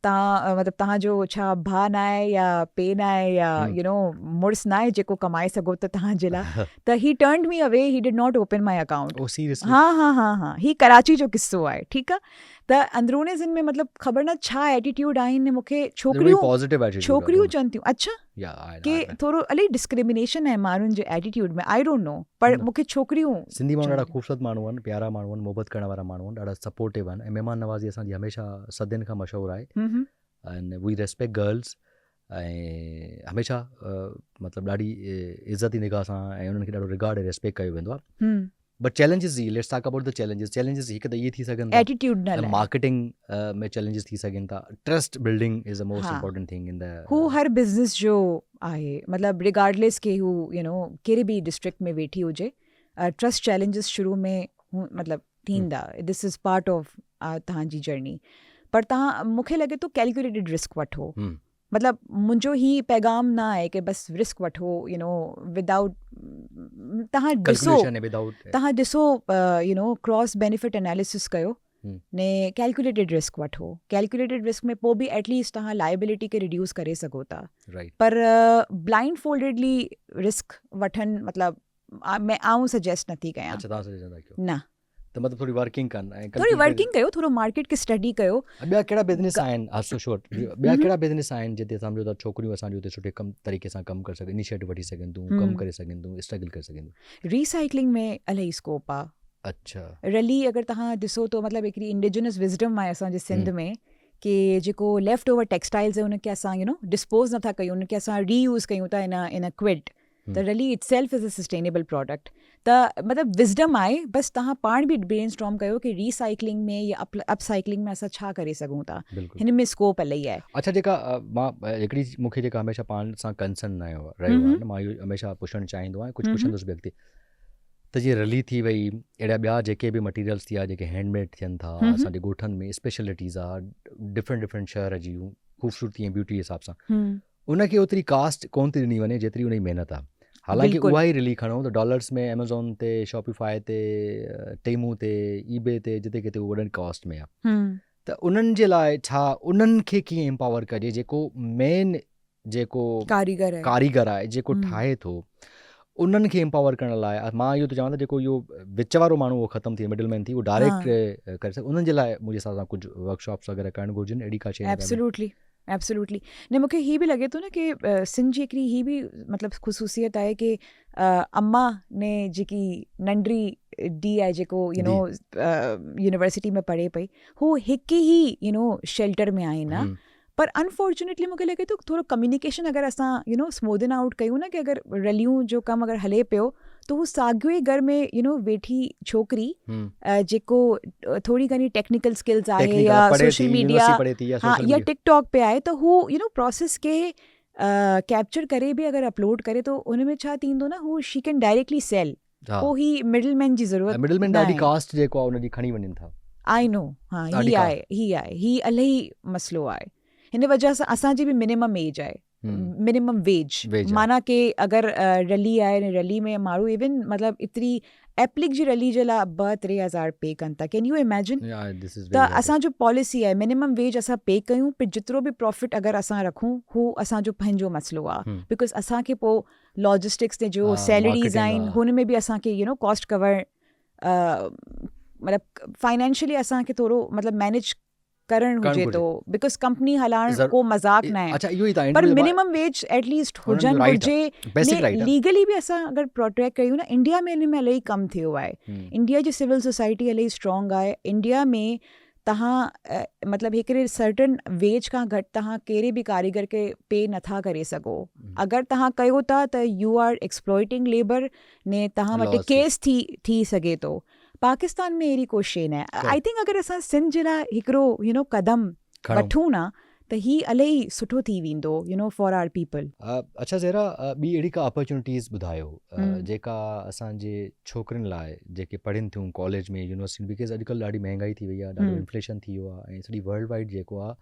तव्हां मतिलबु तव्हांजो छा भाउ न आहे या पीउ न आहे या यू नो मुड़ुसु न आहे जेको कमाए सघो त तव्हांजे लाइ त ही turned me away he did not open my account हा ही कराची जो किस्सो आहे ठीकु आहे त अंदरूने ज़िन में मतिलबु ख़बर न छा एटीट्यूड आहिनि मूंखे छोकिरियूं चवनि थियूं अच्छा कि थोरो इलाही डिस्क्रिमिनेशन आहे माण्हुनि जे एटीट्यूड में आई डोंट नो पर मूंखे छोकिरियूं सिंधी माण्हू ॾाढा ख़ूबसूरत माण्हू आहिनि प्यारा माण्हू आहिनि मोहबत करण वारा माण्हू आहिनि ॾाढा सपोर्टिव आहिनि ऐं महिमान नवाज़ी असांजी हमेशह सदियुनि खां मशहूरु आहे एंड वी रेस्पेक्ट गर्ल्स ऐं हमेशह मतिलबु ॾाढी इज़ती निगाह सां ऐं उन्हनि खे ॾाढो रिगार्ड ऐं रेस्पेक्ट कयो वेंदो आहे but challenges E let's talk about the challenges हिकु त इहे थी सघनि था एटीट्यूड न मार्केटिंग में चैलेंजिस थी सघनि था trust building is the most important thing in the हू हर बिज़नेस जो आहे मतिलबु रिगार्डलेस के हू यू नो कहिड़े बि डिस्ट्रिक्ट में वेठी हुजे ट्रस्ट चैलेंजिस शुरू में मतिलबु थींदा दिस इज़ पार्ट ऑफ तव्हांजी जर्नी पर तव्हां मूंखे लॻे थो कैलकुलेटेड रिस्क वठो मतिलबु मुंहिंजो ही पैगाम न आहे कि बसि रिस्क वठो यू नो विदाउट तव्हां विदाउट ॾिसो you know cross benefit analysis कयो ने कैलकुलेटेड रिस्क वठो. कैलकुलेटेड रिस्क में पोइ बि एटलीस्ट तव्हां लाइबिलिटी खे रिड्यूस करे सघो था. पर ब्लाइंड फोल्डेडली रिस्क वठनि मतिलबु आऊं सजेस्ट नथी कयां. न त मतिलबु थोरी वर्किंग कयो, थोरो मार्केट खे स्टडी कयो. ॿिया कहिड़ा बिज़नेस आहिनि ॿिया कहिड़ा बिज़नेस आहिनि जिते सम्झो था छोकिरियूं असांजे हुते सुठे तरीक़े सां कमु करे सघनि, इनिशिएटिव वठी सघनि थियूं, कमु करे सघनि थियूं, स्ट्रगल करे सघनि थियूं. रीसाइक्लिंग में इलाही स्कोप आहे. अच्छा. रली अगरि तव्हां ॾिसो त मतिलबु हिकिड़ी इंडिजिनस विज़डम आहे असांजे सिंध में कि जेको लेफ्ट ओवर टेक्सटाइल्स आहे उनखे असां यू नो डिस्पोज़ नथा कयूं, उनखे असां रीयूज़ कयूं था इन क्विड. त रली it self is a sustainable product. त मतिलबु विज़डम आहे, बसि तव्हां पाण बि ब्रेन स्टॉर्म कयो कि रीसाइक्लिंग में या अपसाइक्लिंग में असां छा करे सघूं था. हिन में स्कोप इलाही आहे. अच्छा, जेका मां हिकिड़ी मूंखे जेका हमेशह पाण सां कंसर्न रहियो आहे, मां इहो हमेशह पुछणु चाहींदो आहियां, कुझु पुछंदुसि बि अॻिते, त जीअं रली थी वई, अहिड़ा ॿिया जेके बि मटीरियल्स थी विया जेके हैंडमेड थियनि था असांजे ॻोठनि में, स्पेशलिटीज़ आहे डिफरेंट शहर जूं ख़ूबसूरती ऐं ब्यूटी जे हिसाब सां, उनखे ओतिरी कास्ट कोन थी ॾिनी वञे जेतिरी उनजी महिनत आहे. हालांकि उहा ई रली खणो त डॉलर्स में अमेज़ॉन ते, शॉपिफाई ते, टेमू ते, ईबे ते, जिते किथे वॾनि कॉस्ट में आहे. त उन्हनि जे लाइ छा उन्हनि खे कीअं एम्पावर कजे, जेको मेन जेको कारीगर आहे जेको ठाहे थो, उन्हनि खे एम्पावर करण लाइ मां इहो त चवां त जेको इहो विच वारो माण्हू उहो ख़तमु थी मिडल मैन थी, उहो डायरेक्ट करे सघे. उन्हनि जे लाइ मुंहिंजे हिसाब सां कुझु वर्कशॉप्स वग़ैरह करणु घुरिजनि, अहिड़ी का शइ. एब्सोल्युटली. ने मूंखे हीअ बि लॻे थो न कि सिंध जी हिकिड़ी हीअ बि मतिलबु ख़ुशूसियत आहे कि अम्मा ने जेकी नंढड़ी डी आहे जेको यू नो यूनिवर्सिटी में पढ़े पई, हू हिकु ई यू नो शेल्टर में आहे न. पर अनफॉर्चुनेटली मूंखे लॻे थो थोरो कम्युनिकेशन अगरि असां यू नो स्मूदन आउट कयूं न, कि अगरि रलियूं जो कमु अगरि हले पियो त हू साॻियो ई घर में यू नो वेठी छोकिरी जेको थोरी घणी टेक्निकल स्किल्स आहे या सोशल मीडिया या टिकटॉक पे आहे, त हू यू नो प्रोसेस खे कैप्चर करे बि अगरि अपलोड करे त उन में छा थींदो न, who she can directly sale. पोइ ही मिडलमैन जी ज़रूरत. I know. हा, ही इलाही मसलो आहे. हिन वजह सां असांजी बि मिनिमम एज आहे, मिनिमम वेज. माना कि अगरि रली आहे, रली में माण्हू इवन मतिलबु एतिरी एप्लिक जी रली जे लाइ 2-3 हज़ार पे कनि था. Can U imagine? त असांजो पॉलिसी आहे मिनिमम वेज असां पे कयूं, पर जेतिरो बि प्रॉफिट अगरि असां रखूं हू असांजो पंहिंजो मसलो आहे. बिकॉज असांखे पोइ लॉजिस्टिक्स ते जो सैलरीज़ आहिनि हुन में बि असांखे यू नो कॉस्ट कवर मतिलबु फाइनेंशियली असांखे थोरो मतिलबु मैनेज करणु हुजे थो, बिकॉज कंपनी हलाइण को मज़ाक न आहे. पर मिनिमम वेज एटलीस्ट हुजणु घुरिजे. लीगली बि असां अगरि प्रोटेक्ट कयूं न, इंडिया में हिन में इलाही कमु थियो आहे. इंडिया जी सिविल सोसाइटी इलाही स्ट्रॉन्ग आहे. इंडिया में तव्हां मतिलबु हिकिड़े सर्टन वेज खां घटि तव्हां कहिड़े बि कारीगर खे पे नथा करे सघो. अगरि तव्हां कयो था त यू आर एक्सप्लॉइटिंग लेबर, ने तव्हां वटि केस थी सघे थो. पाकिस्तान में अहिड़ी को शइ न आहे. आई थिंक अगरि असां सिंध जे लाइ हिकिड़ो यू नो कदम वठूं न त ही इलाही सुठो थी वेंदो यू नो फॉर आवर पीपल. अच्छा ज़हरा, ॿी अहिड़ी का अपॉर्चुनिटीज़ ॿुधायो जेका असांजे छोकिरियुनि लाइ जेके पढ़नि थियूं कॉलेज में, यूनिवर्सिटी, बिकॉज अॼुकल्ह ॾाढी महांगाई थी वई आहे, ॾाढो इन्फ्लेशन थी वियो आहे, ऐं सॼी वर्ल्ड वाइड जेको आहे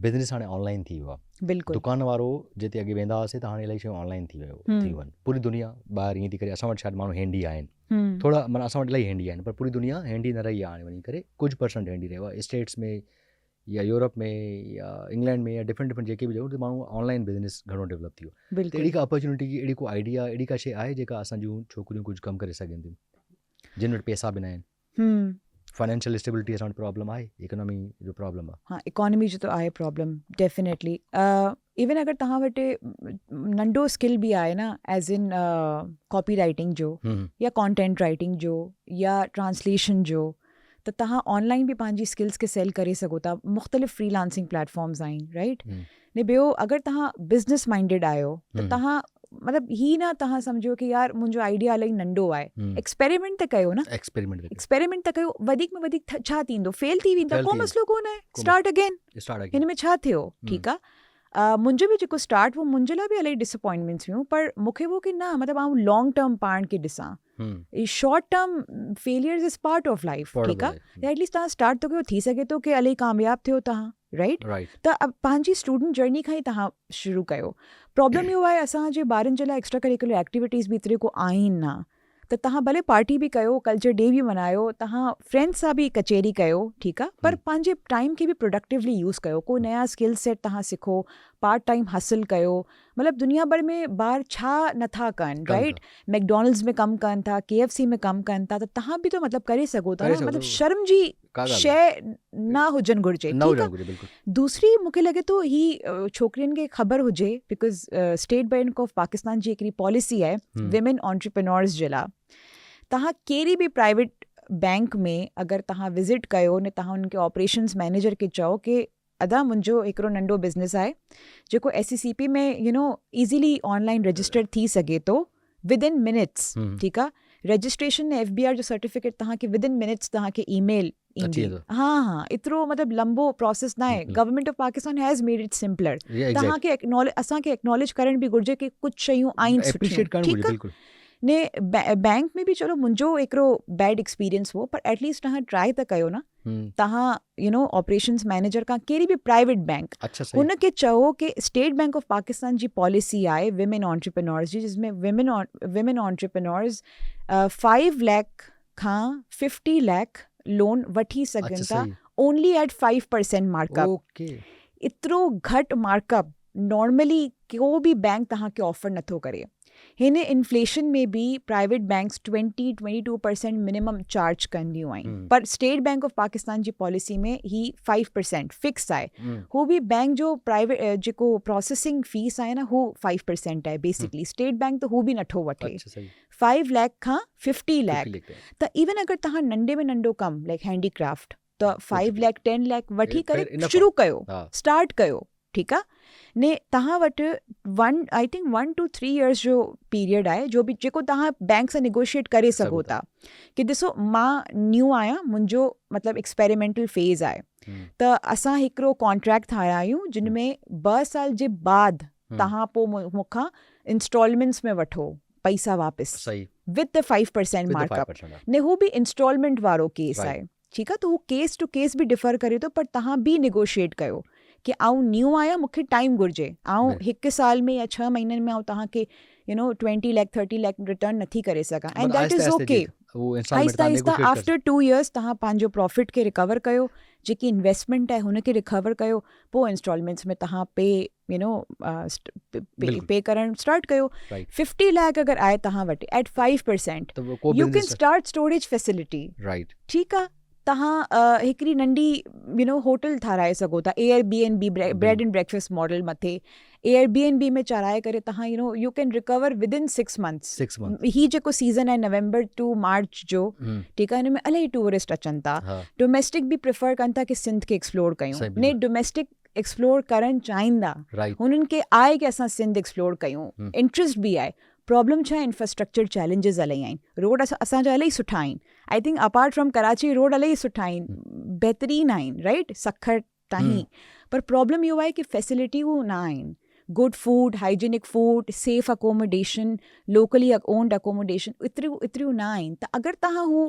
बिज़नेस हाणे ऑनलाइन थी वियो आहे. बिल्कुलु. दुकान वारो जिते अॻे वेंदा हुआसीं त हाणे इलाही शयूं ऑनलाइन थी वञनि. पूरी दुनिया ॿाहिरि ईअं थी करे. असां वटि शायदि माण्हू हैंडी आहिनि थोरा, माना असां वटि इलाही हैंडी आहिनि, पर पूरी दुनिया हैंडी न रही आहे हाणे वञी करे. कुझु परसेंट हैंडी रहियो आहे. स्टेट्स में या यूरोप में या इंग्लैंड में या डिफरेंट जेके बि जॻहियूं ते माण्हू ऑनलाइन बिज़नेस घणो डेवलप थी वियो. त अहिड़ी का अपॉर्चुनिटी, अहिड़ी को आइडिया, अहिड़ी का शइ आहे जेका असां जूं छोकिरियूं कुझु कमु करे सघनि थियूं, जिन वटि पैसा बि न आहिनि? फाइनेंशियल स्टेबिलिटी असां वटि प्रॉब्लम आहे, इकोनॉमी जो प्रॉब्लम आहे. हाँ, इकोनॉमी जो त आहे प्रॉब्लम डेफिनेटली. इवन अगरि तव्हां वटि नंढो स्किल बि आहे न, एज़ इन कॉपी राइटिंग जो या कॉन्टेंट राइटिंग जो या ट्रांसलेशन जो, त तव्हां ऑनलाइन बि पंहिंजी स्किल्स खे सेल करे सघो था. मुख़्तलिफ़ फ्रीलांसिंग प्लेटफॉर्म्स आहिनि, राइट. ने ॿियो अगरि तव्हां बिज़नेस माइंडेड आहियो त तव्हां मतिलबु ही न तव्हां सम्झो कि यार मुंहिंजो आइडिया इलाही नंढो आहे. एक्सपेरिमेंट त कयो न. एक्सपेरिमेंट त कयो. वधीक में वधीक छा थींदो? फेल थी वेंदा, को मसइलो कोन आहे. Start again. हिन में छा थियो? ठीकु आहे. मुंहिंजो बि जेको स्टार्ट हुओ मुंहिंजे लाइ बि इलाही डिसअपॉइंटमेंट्स हुयूं, पर मूंखे वो कि न मतिलबु आउं लॉन्ग टर्म पाण खे ॾिसां. Short term failures is part of life. ठीकु आहे. एटलीस्ट तव्हां स्टार्ट थो कयो, थी सघे थो कि इलाही कामयाबु थियो तव्हां, राइट त अब पंहिंजी स्टूडेंट जर्नी खां ई तव्हां शुरू कयो प्रॉब्लम इहो आहे असांजे ॿारनि जे लाइ एक्स्ट्रा करिकुलर एक्टिविटीज़ बि एतिरे को आहिनि न त तव्हां भले पार्टी बि कयो कल्चर डे बि मल्हायो तव्हां फ्रेंड्स सां बि कचेरी कयो ठीकु आहे पर पंहिंजे टाइम खे बि प्रोडक्टिवली यूज़ कयो कोई नया स्किल सेट तव्हां सिखो पार्ट टाइम हासिल कयो मतिलबु दुनिया भर में ॿार छा नथा कनि राइट मैकडॉनल्ड्स में कमु कनि था KFC में कमु कनि था त तव्हां बि त मतिलबु करे सघो था मतिलबु शर्म जी शइ न हुजणु घुरिजे दूसरी मूंखे लॻे थो ही छोकिरियुनि खे ख़बर हुजे because state bank of Pakistan जी हिकिड़ी पॉलिसी आहे विमेन एंटरप्रेन्योर्स जे लाइ तव्हां कहिड़ी बि प्राइवेट बैंक में अगरि तव्हां विज़िट कयो ने तव्हां उनखे ऑपरेशंस मैनेजर खे चओ कि अदा मुंहिंजो हिकिड़ो नंढो बिज़नेस आहे जेको SCCP में ईज़ीली ऑनलाइन रजिस्टर थी सघे थो विदिन मिनट्स ठीकु आहे रजिस्ट्रेशन ऐं FBR जो सर्टिफिकेट तव्हांखे विदिन मिनट्स तव्हांखे ईमेल ईंदी हा एतिरो मतिलबु लंबो प्रोसेस न आहे government of Pakistan has made it simpler तव्हांखे असांखे एक्नॉलेज करण बि घुरिजे कि कुझु शयूं आहिनि सुठियूं ठीकु आहे ने बैंक में भी चलो मुंहिंजो हिकिड़ो बैड एक्सपीरियंस हो पर एटलीस्ट तव्हां ट्राई त कयो न तव्हां ऑपरेशंस मैनेजर खां कहिड़ी बि प्राइवेट बैंक हुनखे चओ कि स्टेट बैंक ऑफ पाकिस्तान जी पॉलिसी आहे विमेन एंटरप्रेन्योर्स जी जिसमें विमेन एंटरप्रेन्योर्स 5 लाख खां 50 लाख लोन वठी सघनि था ओनली एट 5% मार्कअप एतिरो घटि मार्कअप नॉर्मली को बि बैंक तव्हांखे ऑफर नथो करे हिन इन्फ्लेशन में भी प्राइवेट बैंक्स 20-22% मिनिमम चार्ज कंदियूं आहिनि पर स्टेट बैंक ऑफ पाकिस्तान जी पॉलिसी में ही 5% फिक्स आहे हू बि बैंक जो प्राइवेट जेको प्रोसेसिंग फीस आहे न हू 5% आहे बेसिकली स्टेट बैंक त हू बि नथो वठे 5 लाख खां 50 लाख त इवन अगरि तव्हां नंढे में नंढो कमु लाइक हैंडीक्राफ्ट त 5 लाख 10 लाख वठी करे शुरू कयो स्टार्ट कयो ठीकु आहे ने तव्हां वटि 1 to 3 years जो पीरियड आहे जो बि जेको तव्हां बैंक सां निगोशिएट करे सघो था कि ॾिसो मां न्यू आहियां मुंहिंजो मतिलबु एक्सपेरिमेंटल फेज़ आहे त असां हिकिड़ो कॉन्ट्रैक्ट ठाहिया आहियूं जिन में 2 साल जे बाद तव्हां पोइ मूंखां इंस्टॉलमेंट्स में वठो पैसा वापसि विद द 5% मार्कअप ने हू बि इंस्टॉलमेंट वारो केस आहे ठीकु आहे त हू केस टू केस बि डिफर करे थो पर तव्हां बि निगोशिएट कयो कि आउं न्यू आहियां मूंखे टाइम घुरिजे आउं 1 साल में या 6 महीननि में आउं तव्हांखे 20 लाख 30 लाख रिटर्न नथी करे सघां and that is okay Aahista Aahista after 2 years तव्हां पंहिंजो प्रॉफिट खे रिकवर कयो जेकी इन्वेस्टमेंट आहे हुनखे रिकवर कयो पोइ इंस्टॉलमेंट्स में तव्हां पे करणु स्टार्ट कयो 50 लाख अगरि आहे तव्हां वटि at 5% you can start storage facility ठीकु आहे तव्हां हिकिड़ी नंढी होटल ठाराए सघो था Airbnb bread and breakfast model मथे Airbnb में चाराए करे तव्हां U can recover within 6 months ही जेको सीज़न आहे नवंबर टू मार्च जो ठीकु आहे हिन में इलाही टूरिस्ट अचनि था डोमेस्टिक बि प्रिफर कनि था कि सिंध खे एक्सप्लोर कयूं ने डोमेस्टिक एक्सप्लोर करणु चाहींदा हुननि खे आहे कि असां सिंध एक्सप्लोर कयूं इंट्रस्ट बि आहे प्रॉब्लम छा आहे इंफ्रास्ट्रक्चर चैलेंजिस इलाही आहिनि रोड असांजा इलाही सुठा आहिनि I think apart from Karachi road इलाही सुठा आहिनि बहितरीनु आहिनि राइट सखर ताईं पर प्रॉब्लम इहो आहे कि फैसिलिटियूं न आहिनि good food hygienic food safe accommodation locally owned accommodation एतिरियूं न आहिनि त अगरि तव्हां हू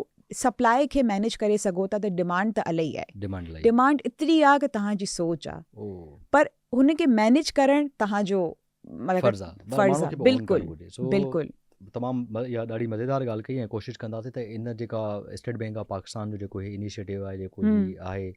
सप्लाई खे मैनेज करे सघो था त डिमांड त इलाही आहे डिमांड एतिरी आहे कि तव्हांजी सोच आहे पर हुनखे मैनेज करणु तव्हांजो फर्ज़ आहे बिल्कुलु तमामु इहा ॾाढी मज़ेदार ॻाल्हि कई ऐं कोशिशि कंदासीं त इन जेका स्टेट बैंक ऑफ पाकिस्तान जो जेको इनिशिएटिव आहे जेको आहे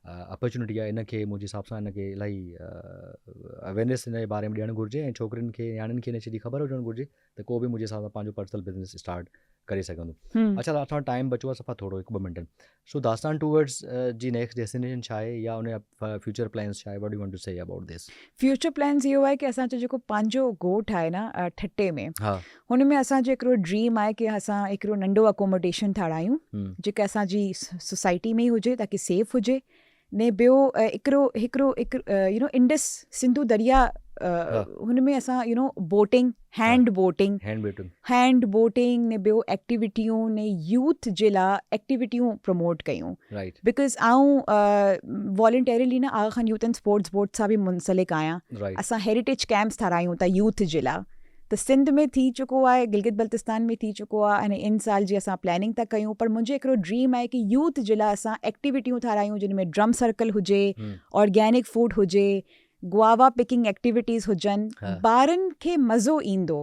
अपॉर्चुनिटी आहे इनखे मुंहिंजे हिसाब सां इनखे इलाही अवेयरनेस इन जे बारे में ॾियणु घुरिजे ऐं छोकिरियुनि खे नियाणियुनि खे इन शइ जी ख़बर हुजणु घुरिजे त को बि मुंहिंजे हिसाब सां पंहिंजो पर्सनल बिज़नेस स्टार्ट करे सघंदो अच्छा असां टाइम बचो आहे सफ़ा थोरो 1-2 मिंटनि सो दास्तान टूवर्ड्स जी नेक्स्ट डेस्टिनेशन छा आहे या उन जा फ्यूचर प्लान्स छा आहे what do you want to say about this future plans इहो आहे कि असांजो जेको पंहिंजो ॻोठ आहे न ठटे में हुन में असांजो हिकिड़ो ड्रीम आहे कि असां हिकिड़ो नंढो अकोमोडेशन ठारायूं जेके असांजी सोसाइटी में ई हुजे ताकी सेफ हुजे ने ॿियो हिकिड़ो इंडस सिंधु दरिया हुन में असां बोटिंग हैंड बोटिंग ने ॿियो एक्टिविटियूं ने यूथ जे लाइ एक्टिविटियूं प्रमोट कयूं बिकॉज़ आऊं वॉलंटियरली न Aga Khan youth and sports board सां बि मुंसलिक आहियां असां हेरिटेज कैंप्स ठारायूं था यूथ जे लाइ त सिंध में थी चुको आहे, गिलगित बल्तिस्तान में थी चुको आहे, अने इन साल जी असां प्लैनिंग था कयूं। पर मुंहिंजो हिकिड़ो ड्रीम आहे कि यूथ जे लाइ असां एक्टिविटियूं ठारायूं जिन में ड्रम सर्कल हुजे, ऑर्गेनिक फूड हुजे, गुआवा पिकिंग एक्टिविटीज़ हुजनि, ॿारनि खे मज़ो ईंदो,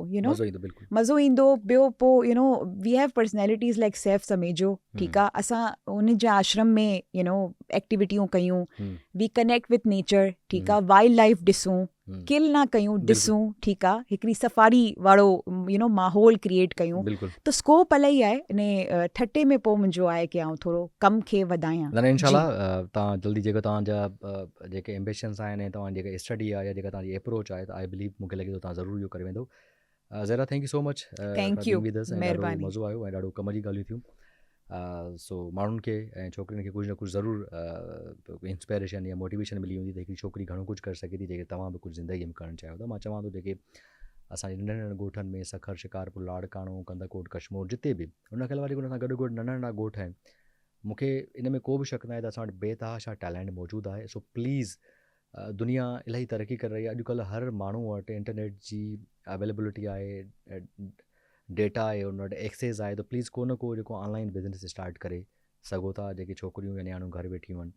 मज़ो ईंदो। ॿियो पोइ we have personalities like Saif Samejo, ठीकु आहे, असां उन जे आश्रम में एक्टिविटियूं कयूं, वी कनेक्ट विथ नेचर, ठीकु आहे, वाइल्ड लाइफ ॾिसूं, किल ना कयूं, ॾिसूं, ठीकु आहे, हिकिड़ी सफ़ारी वारो माहौल क्रिएट कयूं। त स्कोप इलाही आहे इन ठटे में। पोइ मुंहिंजो आहे कि आउं थोरो कम खे वधायां। न इंशाल्लाह तव्हां जल्दी जेका तव्हांजा जेके एम्बिशन्स आहिनि, तव्हांजी जेका स्टडी आहे या जेका तव्हांजी अप्रोच आहे, त आई बिलीव मूंखे लॻे थो तव्हां ज़रूरु इहो करे वेंदो। ज़रा thank you so much, thank U, ॾाढो मज़ो आयो ऐं ॾाढो कम जी ॻाल्हियूं थियूं। सो माण्हुनि खे ऐं छोकिरियुनि खे कुझु न कुझु ज़रूरु इंस्पायरेशन या मोटिवेशन मिली हूंदी त हिकिड़ी छोकिरी घणो कुझु करे सघे थी, जेके तव्हां बि कुझु ज़िंदगीअ में करणु चाहियो था। मां चवां थो जेके असांजे नंढा नंढा ॻोठनि में सखर, शिकारपुर, लाड़काणो, कंदकोट, कशमोर, जिते बि उनखे अलावा जेके उन सां गॾु नंढा नंढा ॻोठ आहिनि, मूंखे इन में को बि शक न आहे त असां वटि बेतहाशा टैलेंट मौजूदु आहे। सो प्लीज़, दुनिया इलाही तरक़ी करे रही आहे। अॼुकल्ह हर माण्हू वटि इंटरनेट जी अवेलेबिलिटी आहे, डेटा आहे, उन वटि एक्सेस आहे। त प्लीज़ को न को जेको ऑनलाइन बिज़नेस स्टार्ट करे सघो था, जेके छोकिरियूं या नियाणियूं घर वेठियूं आहिनि।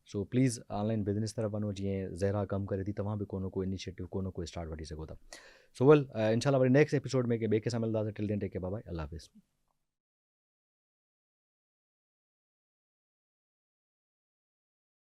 सो प्लीज़ ऑनलाइन बिज़नेस तरफ़ वञो, जीअं ज़हरा कमु करे थी, तव्हां बि को न को इनिशिएटिव, को न को स्टार्ट वठी सघो था। सो वेल, इंशाल्लाह वरी नेक्स्ट एपिसोड में के ॿिए के सां मिलंदासीं। Till then take care, bye bye, अल्लाह हाफ़िज़।